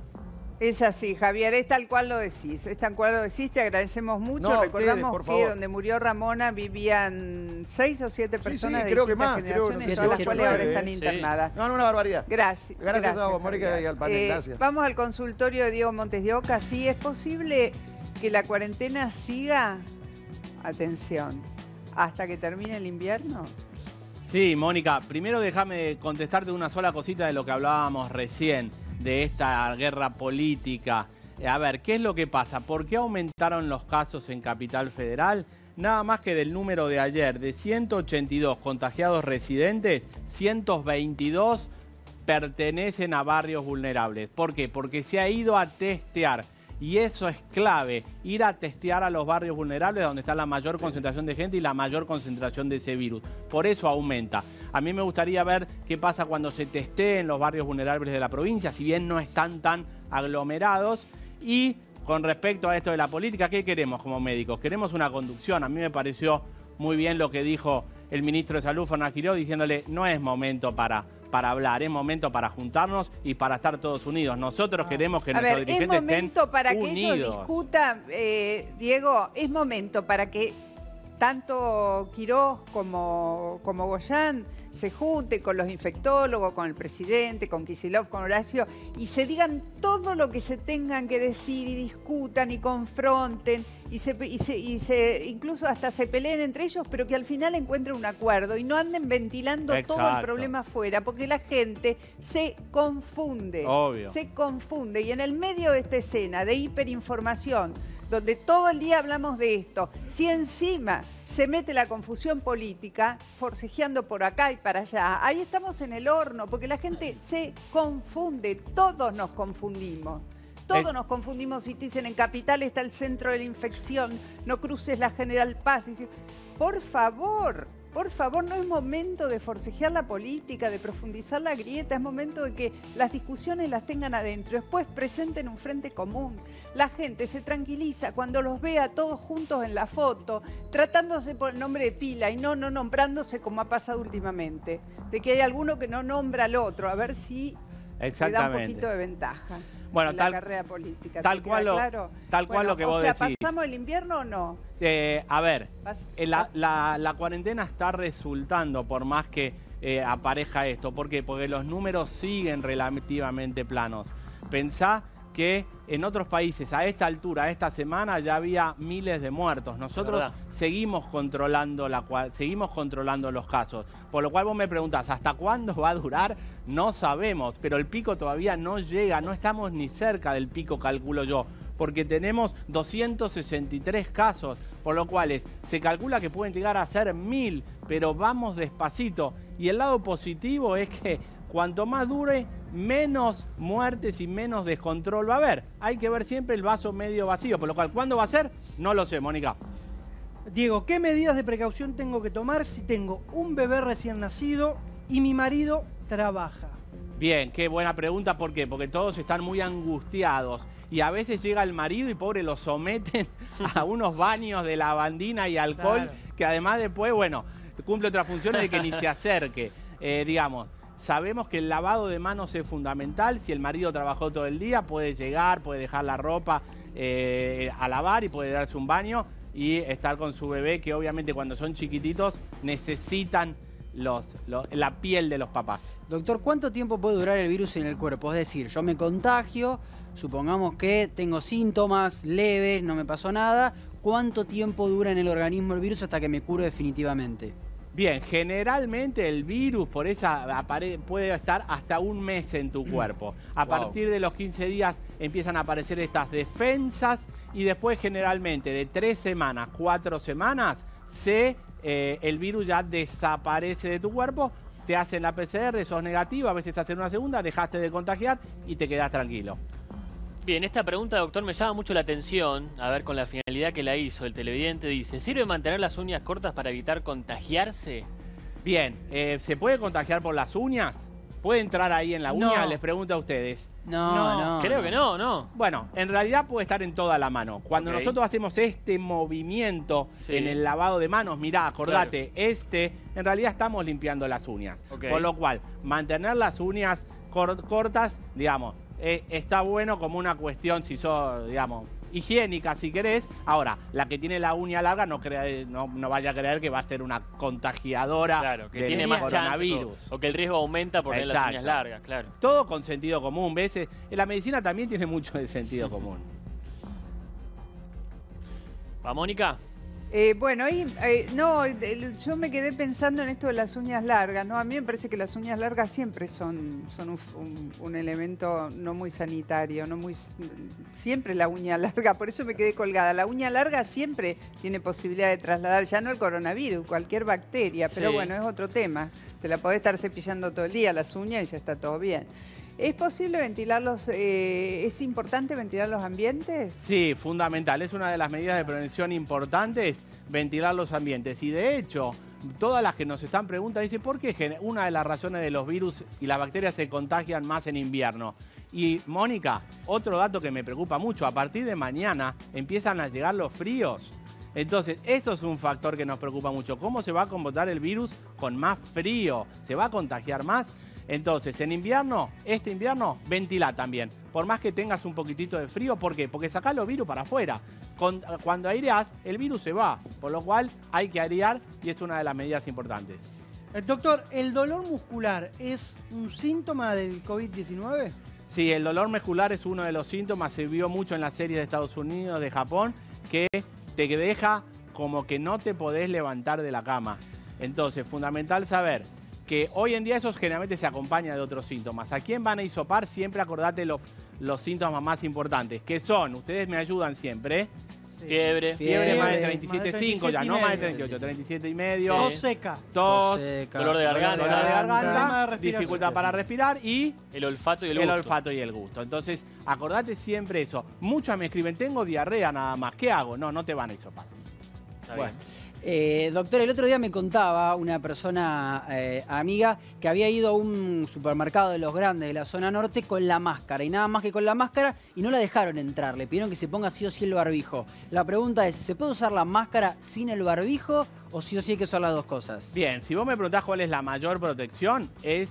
Es así, Javier, es tal cual lo decís, te agradecemos mucho. No, Recordamos por que favor. donde murió Ramona vivían 6 o 7 personas de creo que distintas más, creo que generaciones, no sé, todas las 7, cuales ahora 9, están internadas. No, una barbaridad. Gracias. Gracias a vos, Mónica, Javier. y al panel, gracias. Vamos al consultorio de Diego Montes de Oca. ¿Sí es posible que la cuarentena siga, atención, hasta que termine el invierno? Sí, Mónica, primero déjame contestarte una sola cosita de lo que hablábamos recién, de esta guerra política. A ver, ¿qué es lo que pasa? ¿Por qué aumentaron los casos en Capital Federal? nada más que del número de ayer, de 182 contagiados residentes, 122 pertenecen a barrios vulnerables. ¿Por qué? Porque se ha ido a testear. Y eso es clave, ir a testear a los barrios vulnerables donde está la mayor concentración de gente y la mayor concentración de ese virus. Por eso aumenta. A mí me gustaría ver qué pasa cuando se testee en los barrios vulnerables de la provincia, si bien no están tan aglomerados. Y con respecto a esto de la política, ¿qué queremos como médicos? Queremos una conducción. A mí me pareció muy bien lo que dijo el ministro de Salud, Fernández Giró, diciéndole no es momento para hablar, es momento para juntarnos y para estar todos unidos. Nosotros queremos que nuestros dirigentes estén unidos. Es momento para que ellos discutan, Diego, es momento para que tanto Quiroz como Goyán se junten con los infectólogos, con el presidente, con Kicillof, con Horacio, y se digan todo lo que se tengan que decir y discutan y confronten y incluso hasta se peleen entre ellos, pero que al final encuentren un acuerdo y no anden ventilando todo el problema afuera, porque la gente se confunde. Obvio. Se confunde. Y en el medio de esta escena de hiperinformación, donde todo el día hablamos de esto, si encima se mete la confusión política, forcejeando por acá y para allá, ahí estamos en el horno, porque la gente se confunde, todos nos confundimos. Todos nos confundimos si te dicen en Capital está el centro de la infección, no cruces la General Paz. Por favor, no es momento de forcejear la política, de profundizar la grieta, es momento de que las discusiones las tengan adentro, después presenten un frente común. La gente se tranquiliza cuando los ve a todos juntos en la foto, tratándose por el nombre de pila y no nombrándose como ha pasado últimamente, de que hay alguno que no nombra al otro, a ver si le da un poquito de ventaja. Bueno, la carrera política. Tal cual lo que vos decís. ¿Pasamos el invierno o no? A ver, la cuarentena está resultando, por más que aparezca esto. ¿Por qué? Porque los números siguen relativamente planos. Pensá que en otros países a esta altura, a esta semana, ya había miles de muertos. Nosotros seguimos controlando los casos. Por lo cual vos me preguntás, ¿hasta cuándo va a durar? No sabemos, pero el pico todavía no llega, no estamos ni cerca del pico, calculo yo, porque tenemos 263 casos, por lo cual se calcula que pueden llegar a ser 1000, pero vamos despacito. Y el lado positivo es que cuanto más dure, menos muertes y menos descontrol va a haber. Hay que ver siempre el vaso medio vacío, por lo cual, ¿cuándo va a ser? No lo sé, Mónica. Diego, ¿qué medidas de precaución tengo que tomar si tengo un bebé recién nacido y mi marido trabaja? Bien, qué buena pregunta. ¿Por qué? Porque todos están muy angustiados y a veces llega el marido y pobre lo someten a unos baños de lavandina y alcohol, que además después, bueno, cumple otras funciones de que ni se acerque, digamos. Sabemos que el lavado de manos es fundamental. Si el marido trabajó todo el día, puede llegar, puede dejar la ropa a lavar y puede darse un baño y estar con su bebé, que obviamente cuando son chiquititos necesitan la piel de los papás. Doctor, ¿cuánto tiempo puede durar el virus en el cuerpo? Es decir, yo me contagio, supongamos que tengo síntomas leves, no me pasó nada. ¿Cuánto tiempo dura en el organismo el virus hasta que me curo definitivamente? Bien, generalmente el virus puede estar hasta un mes en tu cuerpo. A partir de los 15 días empiezan a aparecer estas defensas y después generalmente de 3 semanas, 4 semanas, el virus ya desaparece de tu cuerpo, te hacen la PCR, sos negativo, a veces hacen una segunda, dejaste de contagiar y te quedás tranquilo. Bien, esta pregunta, doctor, me llama mucho la atención, a ver, con la finalidad que la hizo. El televidente dice, ¿sirve mantener las uñas cortas para evitar contagiarse? Bien, ¿se puede contagiar por las uñas? ¿Puede entrar ahí en la uña? No. Les pregunto a ustedes. No. Creo que no. Bueno, en realidad puede estar en toda la mano. Cuando nosotros hacemos este movimiento en el lavado de manos, mirá, acordate, en realidad estamos limpiando las uñas. Por lo cual, mantener las uñas cortas, digamos, está bueno como una cuestión, si sos, digamos, higiénica si querés. Ahora, la que tiene la uña larga no vaya a creer que va a ser una contagiadora que tiene más coronavirus. O que el riesgo aumenta por tener las uñas largas, claro. Todo con sentido común, ¿ves? La medicina también tiene mucho de sentido común. ¿Va, Mónica? Bueno, yo me quedé pensando en esto de las uñas largas, ¿no? A mí me parece que las uñas largas siempre son un elemento no muy sanitario, siempre la uña larga, por eso me quedé colgada. La uña larga siempre tiene posibilidad de trasladar, ya no el coronavirus, cualquier bacteria, pero bueno, es otro tema. Te la podés estar cepillando todo el día las uñas y ya está todo bien. ¿Es posible ventilarlos? ¿Es importante ventilar los ambientes? Sí, fundamental. Es una de las medidas de prevención importantes, ventilar los ambientes. Y de hecho, todas las que nos están preguntando dicen, ¿por qué una de las razones de los virus y las bacterias se contagian más en invierno? Y Mónica, otro dato que me preocupa mucho, a partir de mañana empiezan a llegar los fríos. Entonces, eso es un factor que nos preocupa mucho. ¿Cómo se va a combatir el virus con más frío? ¿Se va a contagiar más? Entonces, en invierno, este invierno, ventila también. Por más que tengas un poquitito de frío, ¿por qué? Porque sacás los virus para afuera. Cuando aireás, el virus se va. Por lo cual, hay que airear y es una de las medidas importantes. Doctor, ¿el dolor muscular es un síntoma del COVID-19? Sí, el dolor muscular es uno de los síntomas. Se vio mucho en las series de Estados Unidos, de Japón, que te deja como que no te podés levantar de la cama. Entonces, fundamental saber que hoy en día eso generalmente se acompaña de otros síntomas. ¿A quién van a hisopar? Siempre acordate los síntomas más importantes, que son, ustedes me ayudan siempre, sí. Fiebre más de 37,5, ya no más de 38, 37,5. Tos seca. Tos, dolor de garganta, dificultad para respirar y el olfato y el gusto. Entonces, acordate siempre eso. Muchos me escriben, tengo diarrea nada más, ¿qué hago? No te van a hisopar. Bueno. Doctor, el otro día me contaba una persona amiga que había ido a un supermercado de los grandes de la zona norte con la máscara y nada más que con la máscara y no la dejaron entrar, le pidieron que se ponga sí o sí el barbijo. La pregunta es, ¿se puede usar la máscara sin el barbijo o sí hay que usar las dos cosas? Bien, si vos me preguntás cuál es la mayor protección, es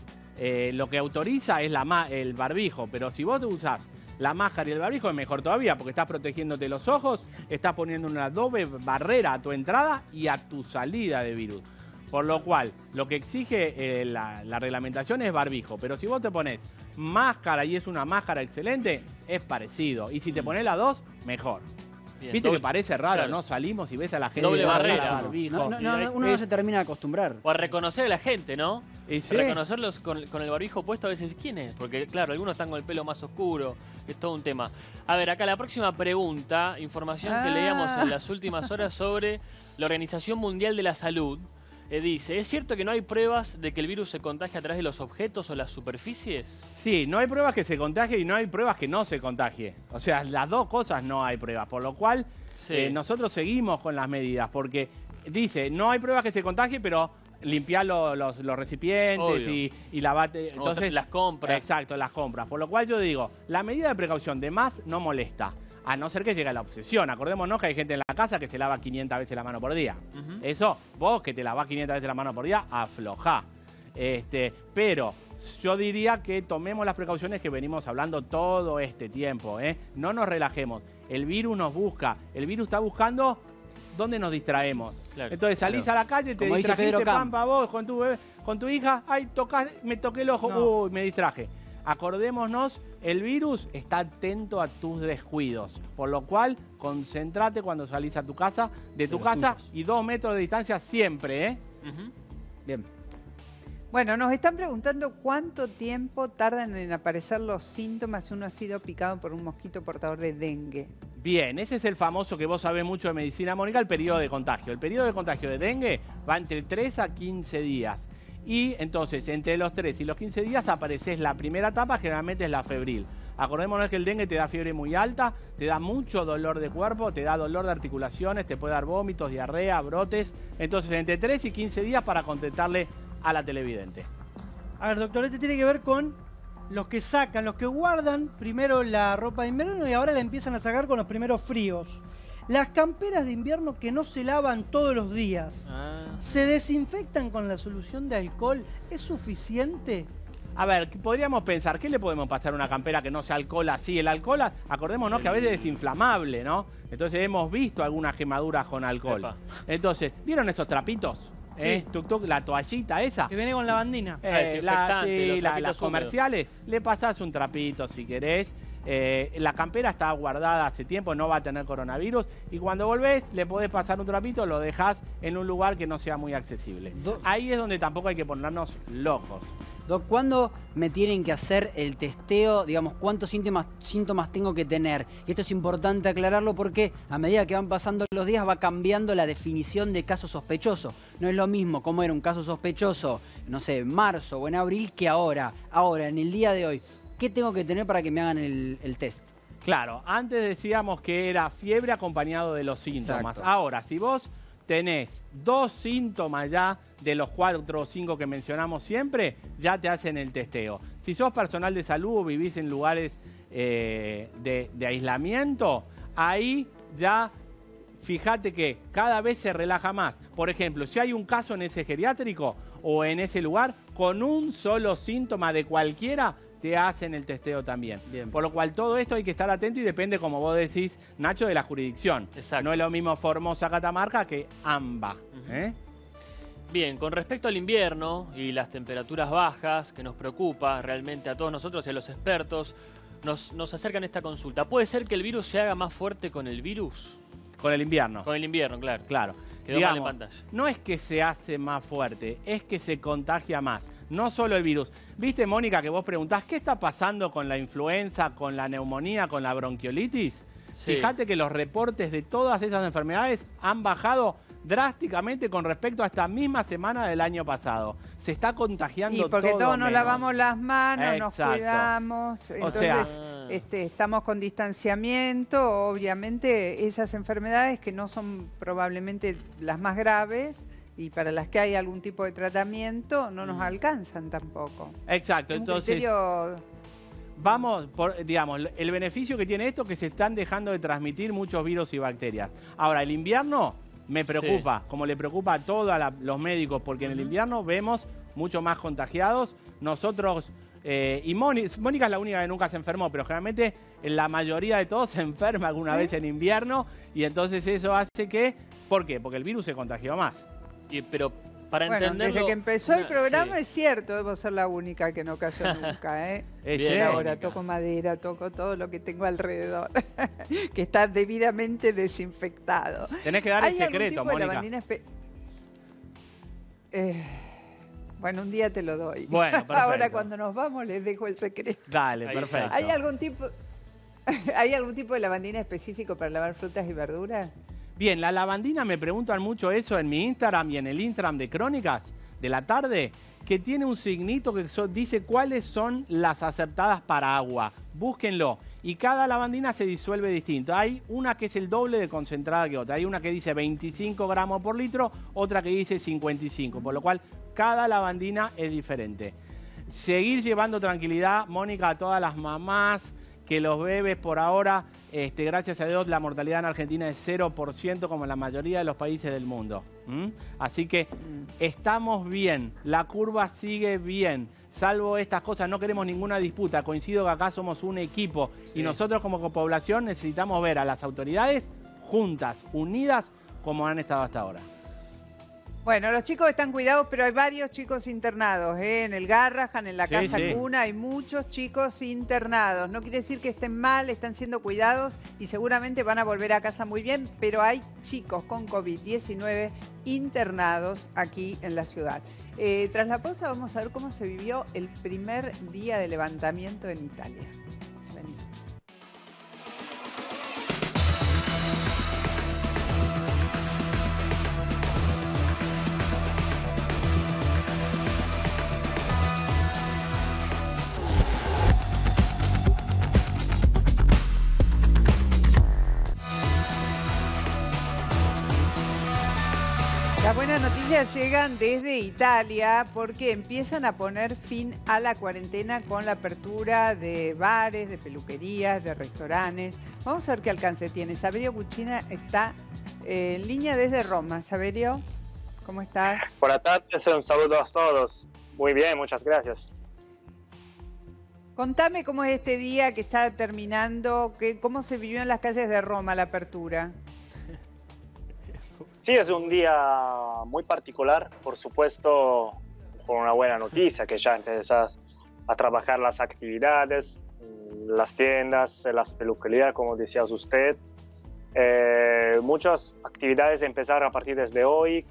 lo que autoriza es el barbijo, pero si vos te usás la máscara y el barbijo es mejor todavía porque estás protegiéndote los ojos, estás poniendo una doble barrera a tu entrada y a tu salida de virus. Por lo cual, lo que exige la reglamentación es barbijo, pero si vos te pones máscara y es una máscara excelente, es parecido. Y si te pones las dos, mejor. Bien, viste que parece raro, claro, ¿no? Salimos y ves a la gente doble barrera. Barbijo. Uno no se termina de acostumbrar. O a reconocer a la gente, ¿no? ¿Sí? Reconocerlos con el barbijo puesto a veces, ¿quién es? Porque, claro, algunos están con el pelo más oscuro, es todo un tema. A ver, acá la próxima pregunta, información que leíamos en las últimas horas sobre la Organización Mundial de la Salud. Dice, ¿es cierto que no hay pruebas de que el virus se contagia a través de los objetos o las superficies? Sí, no hay pruebas que se contagie y no hay pruebas que no se contagie. O sea, las dos cosas no hay pruebas, por lo cual nosotros seguimos con las medidas, porque dice, no hay pruebas que se contagie, pero limpiar los recipientes y lavate. Entonces, las compras. Exacto, las compras. Por lo cual yo digo, la medida de precaución de más no molesta. A no ser que llegue la obsesión. Acordémonos que hay gente en la casa que se lava 500 veces la mano por día. Eso, vos que te lavás 500 veces la mano por día, aflojá. Pero yo diría que tomemos las precauciones que venimos hablando todo este tiempo. No nos relajemos. El virus nos busca. El virus está buscando dónde nos distraemos. Claro, entonces salís a la calle, te distrajiste, pampa, vos con tu bebé, con tu hija, ay, me toqué el ojo, me distraje. Acordémonos, el virus está atento a tus descuidos, por lo cual concéntrate cuando salís a tu casa, de tu casa y 2 metros de distancia siempre, Bien. Bueno, nos están preguntando cuánto tiempo tardan en aparecer los síntomas si uno ha sido picado por un mosquito portador de dengue. Bien, ese es el famoso que vos sabés mucho de medicina, Mónica, el periodo de contagio. El periodo de contagio de dengue va entre 3 a 15 días. Y entonces, entre los 3 y los 15 días apareces la primera etapa, generalmente es la febril. Acordémonos que el dengue te da fiebre muy alta, te da mucho dolor de cuerpo, te da dolor de articulaciones, te puede dar vómitos, diarrea, brotes. Entonces, entre 3 y 15 días para contestarle a la televidente. A ver, doctor, este tiene que ver con los que sacan, los que guardan primero la ropa de invierno y ahora la empiezan a sacar con los primeros fríos. Las camperas de invierno que no se lavan todos los días, ¿se desinfectan con la solución de alcohol? ¿Es suficiente? A ver, podríamos pensar, ¿qué le podemos pasar a una campera que no sea alcohol así? El alcohol, acordémonos que a veces es inflamable, ¿no? Entonces hemos visto algunas quemaduras con alcohol. Epa. Entonces, ¿vieron esos trapitos? Sí. La toallita esa. Que viene con lavandina. Las comerciales, le pasás un trapito si querés. La campera está guardada hace tiempo, no va a tener coronavirus. Y cuando volvés, le podés pasar un trapito, lo dejás en un lugar que no sea muy accesible. Ahí es donde tampoco hay que ponernos locos. Doc, ¿cuándo me tienen que hacer el testeo? Digamos, ¿cuántos síntomas tengo que tener? Y esto es importante aclararlo porque a medida que van pasando los días va cambiando la definición de caso sospechoso. No es lo mismo como era un caso sospechoso, no sé, en marzo o en abril que ahora. Ahora, en el día de hoy, ¿qué tengo que tener para que me hagan el test? Claro, antes decíamos que era fiebre acompañado de los síntomas. Exacto. Ahora, si vos tenés 2 síntomas ya de los 4 o 5 que mencionamos siempre, ya te hacen el testeo. Si sos personal de salud o vivís en lugares de aislamiento, ahí ya fíjate que cada vez se relaja más. Por ejemplo, si hay un caso en ese geriátrico o en ese lugar, con un solo síntoma de cualquiera, te hacen el testeo también. Bien. Por lo cual todo esto hay que estar atento y depende, como vos decís, Nacho, de la jurisdicción. Exacto. No es lo mismo Formosa, Catamarca que AMBA. Bien, con respecto al invierno y las temperaturas bajas, que nos preocupa realmente a todos nosotros y a los expertos, nos acercan esta consulta. ¿Puede ser que el virus se haga más fuerte con el virus? Con el invierno. Con el invierno, claro. Claro. Quedó mal en pantalla. No es que se hace más fuerte, es que se contagia más. No solo el virus. ¿Viste, Mónica, que vos preguntás qué está pasando con la influenza, con la neumonía, con la bronquiolitis? Sí. Fíjate que los reportes de todas esas enfermedades han bajado drásticamente con respecto a esta misma semana del año pasado. Se está contagiando todo. Y porque todos nos menos. lavamos las manos, Exacto. nos cuidamos, entonces estamos con distanciamiento. Obviamente esas enfermedades que no son probablemente las más graves y para las que hay algún tipo de tratamiento no nos alcanzan tampoco. Exacto, entonces vamos, digamos, el beneficio que tiene esto es que se están dejando de transmitir muchos virus y bacterias. Ahora, el invierno me preocupa, como le preocupa a todos los médicos, porque en el invierno vemos mucho más contagiados. Nosotros, y Mónica es la única que nunca se enfermó, pero generalmente la mayoría de todos se enferma alguna vez en invierno, y entonces eso hace que, ¿por qué? Porque el virus se contagió más. Pero para entenderlo... Desde que empezó el programa es cierto, debo ser la única que no cayó nunca, ¿eh? Bien, ahora toco madera, toco todo lo que tengo alrededor, que está debidamente desinfectado. Tenés que dar el secreto, Mónica. Bueno, un día te lo doy. Bueno, perfecto. Ahora cuando nos vamos les dejo el secreto. Dale, perfecto. ¿Hay algún tipo de lavandina específico para lavar frutas y verduras? Bien, la lavandina, me preguntan mucho eso en mi Instagram y en el Instagram de Crónicas de la Tarde, que tiene un signito que dice cuáles son las aceptadas para agua. Búsquenlo. Y cada lavandina se disuelve distinto. Hay una que es el doble de concentrada que otra. Hay una que dice 25 gramos por litro, otra que dice 55. Por lo cual, cada lavandina es diferente. Seguir llevando tranquilidad, Mónica, a todas las mamás, que los bebés por ahora, gracias a Dios, la mortalidad en Argentina es 0%, como en la mayoría de los países del mundo. Así que estamos bien, la curva sigue bien. Salvo estas cosas, no queremos ninguna disputa. Coincido que acá somos un equipo y nosotros como población necesitamos ver a las autoridades juntas, unidas, como han estado hasta ahora. Bueno, los chicos están cuidados, pero hay varios chicos internados, en el Garrahan, en la Casa Cuna, hay muchos chicos internados. No quiere decir que estén mal, están siendo cuidados y seguramente van a volver a casa muy bien, pero hay chicos con COVID-19 internados aquí en la ciudad. Tras la pausa vamos a ver cómo se vivió el primer día de levantamiento en Italia. Las buenas noticias llegan desde Italia porque empiezan a poner fin a la cuarentena con la apertura de bares, de peluquerías, de restaurantes. Vamos a ver qué alcance tiene. Saverio Cucina está en línea desde Roma. Saverio, ¿cómo estás? Buenas tardes, un saludo a todos. Muy bien, muchas gracias. Contame cómo es este día que está terminando, cómo se vivió en las calles de Roma la apertura. Sí, es un día muy particular, por supuesto, con una buena noticia, que ya empezás a trabajar las actividades. las tiendas, las peluquerías, como decía usted. Muchas actividades empezaron a partir desde hoy,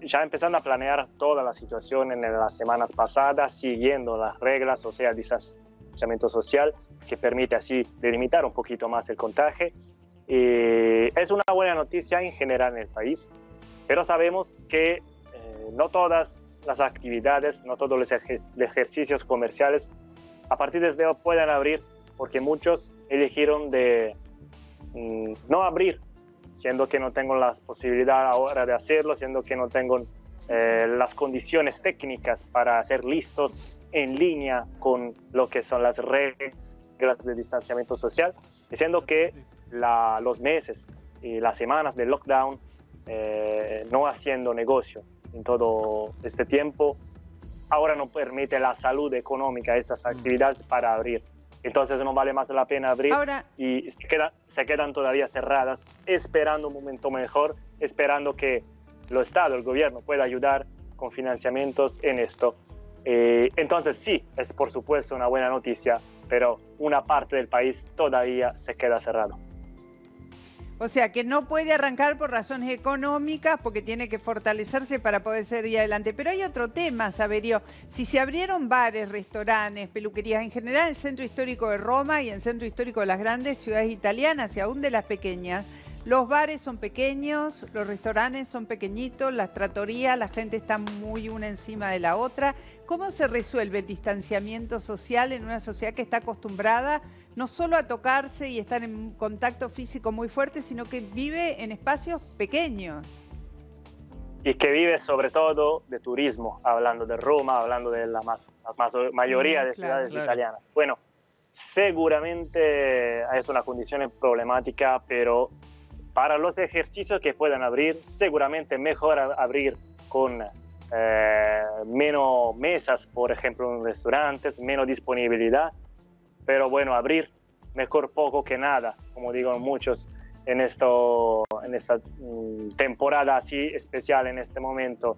ya empezando a planear toda la situación en las semanas pasadas, siguiendo las reglas, o sea, distanciamiento social, que permite así delimitar un poquito más el contagio. Es una buena noticia en general en el país, pero sabemos que no todas las actividades, no todos los ejercicios comerciales a partir desde hoy pueden abrir, porque muchos eligieron de no abrir, siendo que no tengo las posibilidades ahora de hacerlo, siendo que no tengo las condiciones técnicas para ser listos en línea con lo que son las reglas de distanciamiento social, diciendo que los meses y las semanas de lockdown no haciendo negocio en todo este tiempo, ahora no permite la salud económica de estas actividades para abrir. Entonces no vale más la pena abrir y se quedan todavía cerradas, esperando un momento mejor, esperando que el Estado, el gobierno pueda ayudar con financiamientos en esto. Entonces sí, es por supuesto una buena noticia, pero una parte del país todavía se queda cerrado. O sea, que no puede arrancar por razones económicas porque tiene que fortalecerse para poder seguir adelante. Pero hay otro tema, Saverio. Si se abrieron bares, restaurantes, peluquerías, en general en el centro histórico de Roma y en el centro histórico de las grandes ciudades italianas y aún de las pequeñas, los bares son pequeños, los restaurantes son pequeñitos, las trattorías, la gente está muy una encima de la otra. ¿Cómo se resuelve el distanciamiento social en una sociedad que está acostumbrada no solo a tocarse y estar en contacto físico muy fuerte, sino que vive en espacios pequeños? Y que vive sobre todo de turismo, hablando de Roma, hablando de la mayoría de ciudades italianas. Bueno, seguramente es una condición problemática, pero para los ejercicios que puedan abrir, seguramente mejor abrir con menos mesas, por ejemplo, en restaurantes, menos disponibilidad. Pero bueno, abrir mejor poco que nada, como digo muchos en esta temporada así especial en este momento.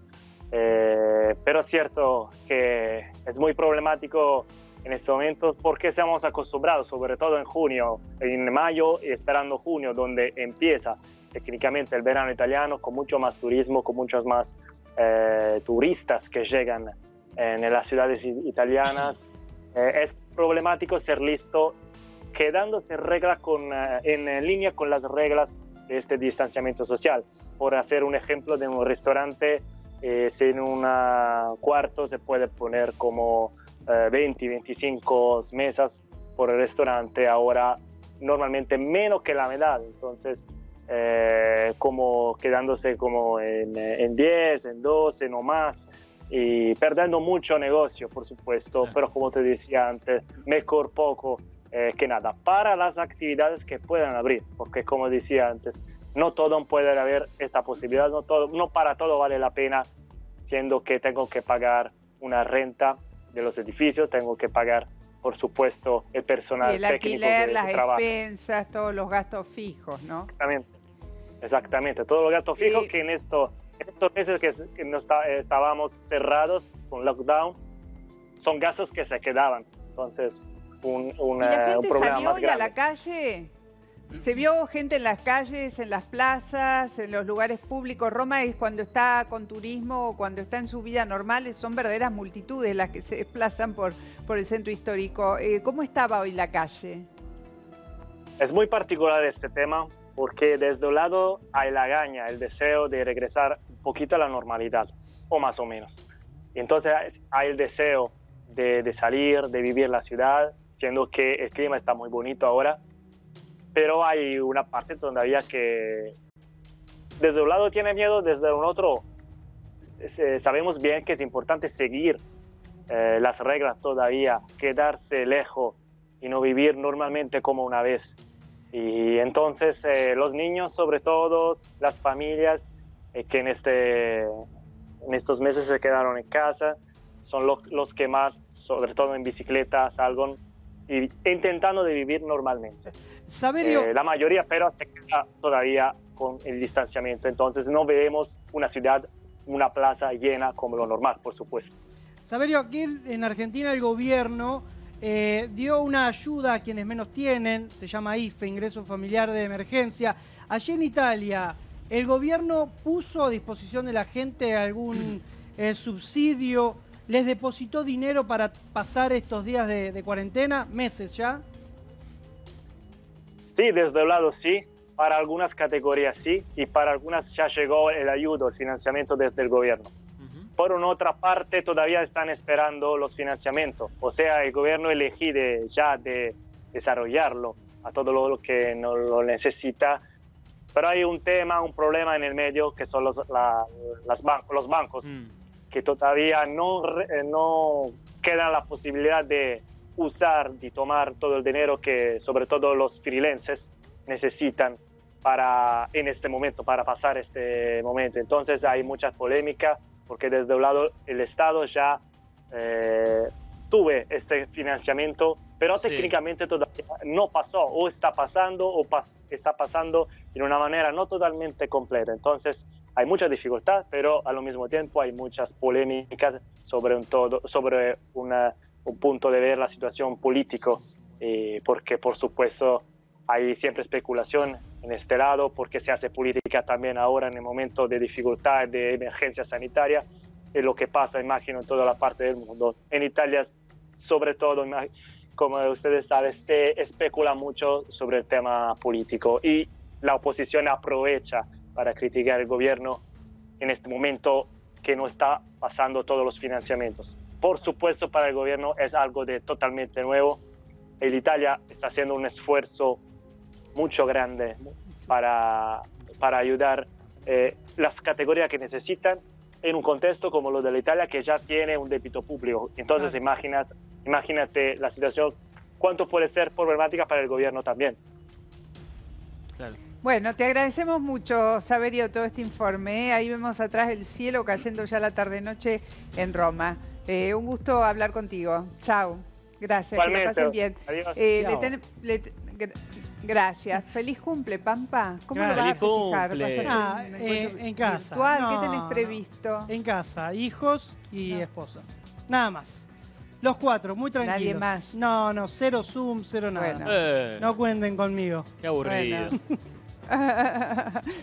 Pero es cierto que es muy problemático en este momento porque estamos acostumbrados, sobre todo en junio, en mayo y esperando junio, donde empieza técnicamente el verano italiano, con mucho más turismo, con muchos más turistas que llegan en las ciudades italianas. Es problemático ser listo quedándose en línea con las reglas de este distanciamiento social. Por hacer un ejemplo de un restaurante, si en un cuarto se puede poner como 20, 25 mesas por el restaurante, ahora normalmente menos que la mitad, entonces como quedándose como en 10, en 12, no más, y perdiendo mucho negocio, por supuesto, pero como te decía antes, mejor poco que nada, para las actividades que puedan abrir, porque como decía antes, no todo puede haber esta posibilidad, no para todo vale la pena, siendo que tengo que pagar una renta de los edificios, tengo que pagar, por supuesto, el personal técnico. El alquiler, las expensas, todos los gastos fijos, ¿no? Exactamente, todos los gastos fijos que en estos meses que no estábamos cerrados con lockdown, son gastos que se quedaban. Entonces, un problema más grande. ¿Y la gente salió hoy a la calle? ¿Se vio gente en las calles, en las plazas, en los lugares públicos? Roma es cuando está con turismo o cuando está en su vida normal, son verdaderas multitudes las que se desplazan por el centro histórico. ¿Cómo estaba hoy la calle? Es muy particular este tema porque desde un lado hay la gaña, el deseo de regresar un poquito a la normalidad, o más o menos. Y entonces hay el deseo de salir, de vivir la ciudad, siendo que el clima está muy bonito ahora, pero hay una parte todavía que desde un lado tiene miedo, desde un otro sabemos bien que es importante seguir las reglas todavía, quedarse lejos y no vivir normalmente como una vez. Y entonces los niños, sobre todo, las familias que en estos meses se quedaron en casa, son los que más, sobre todo en bicicleta, salgan y intentando de vivir normalmente. Saverio, la mayoría, pero se queda todavía con el distanciamiento. Entonces no vemos una ciudad, una plaza llena como lo normal, por supuesto. Saverio, aquí en Argentina el gobierno dio una ayuda a quienes menos tienen, se llama IFE, Ingreso Familiar de Emergencia. Allí en Italia, ¿el gobierno puso a disposición de la gente algún subsidio? ¿Les depositó dinero para pasar estos días de cuarentena? ¿Meses ya? Sí, desde un lado sí, para algunas categorías sí, y para algunas ya llegó el ayudo, el financiamiento desde el gobierno. Por una otra parte, todavía están esperando los financiamientos, o sea, el gobierno elegí ya de desarrollarlo a todo lo que no lo necesita, pero hay un problema en el medio que son los bancos, que todavía no queda la posibilidad de usar y tomar todo el dinero que sobre todo los freelancers necesitan en este momento, para pasar este momento. Entonces hay mucha polémica porque desde un lado el Estado ya tuve este financiamiento, pero técnicamente todavía no pasó, o está pasando, está pasando de una manera no totalmente completa. Entonces hay mucha dificultad, pero al mismo tiempo hay muchas polémicas sobre un punto de ver la situación político, porque por supuesto hay siempre especulación en este lado, porque se hace política también ahora en el momento de dificultad, de emergencia sanitaria, es lo que pasa, imagino, en toda la parte del mundo. En Italia, sobre todo, como ustedes saben, se especula mucho sobre el tema político y la oposición aprovecha para criticar al gobierno en este momento que no está pasando todos los financiamientos. Por supuesto, para el gobierno es algo totalmente nuevo. Italia está haciendo un esfuerzo mucho grande para ayudar las categorías que necesitan en un contexto como lo de la Italia, que ya tiene un débito público. Entonces, imagínate la situación, cuánto puede ser problemática para el gobierno también. Claro. Bueno, te agradecemos mucho, Saverio, todo este informe, ¿eh? Ahí vemos atrás el cielo cayendo ya la tarde-noche en Roma. Un gusto hablar contigo. Chao. Gracias, igualmente, que la pasen bien. Adiós. Gracias. Feliz cumple, Pampa. ¿Cómo lo vas a festejar? ¿Vas a hacer un en casa. virtual? ¿Qué tenés previsto? En casa, hijos y esposa. Nada más. Los 4, muy tranquilos. Nadie más. No, cero Zoom, cero nada. Bueno. No cuenten conmigo. Qué aburrido. Bueno.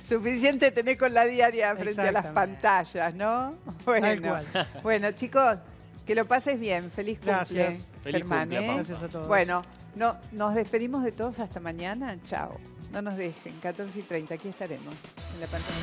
Suficiente tenés con la diaria frente a las pantallas, ¿no? Bueno, chicos, que lo pases bien. Feliz cumple. Gracias. Germán, Feliz cumple, Gracias a todos. Bueno, nos despedimos de todos hasta mañana. Chao. No nos dejen. 14:30. Aquí estaremos en la pantalla.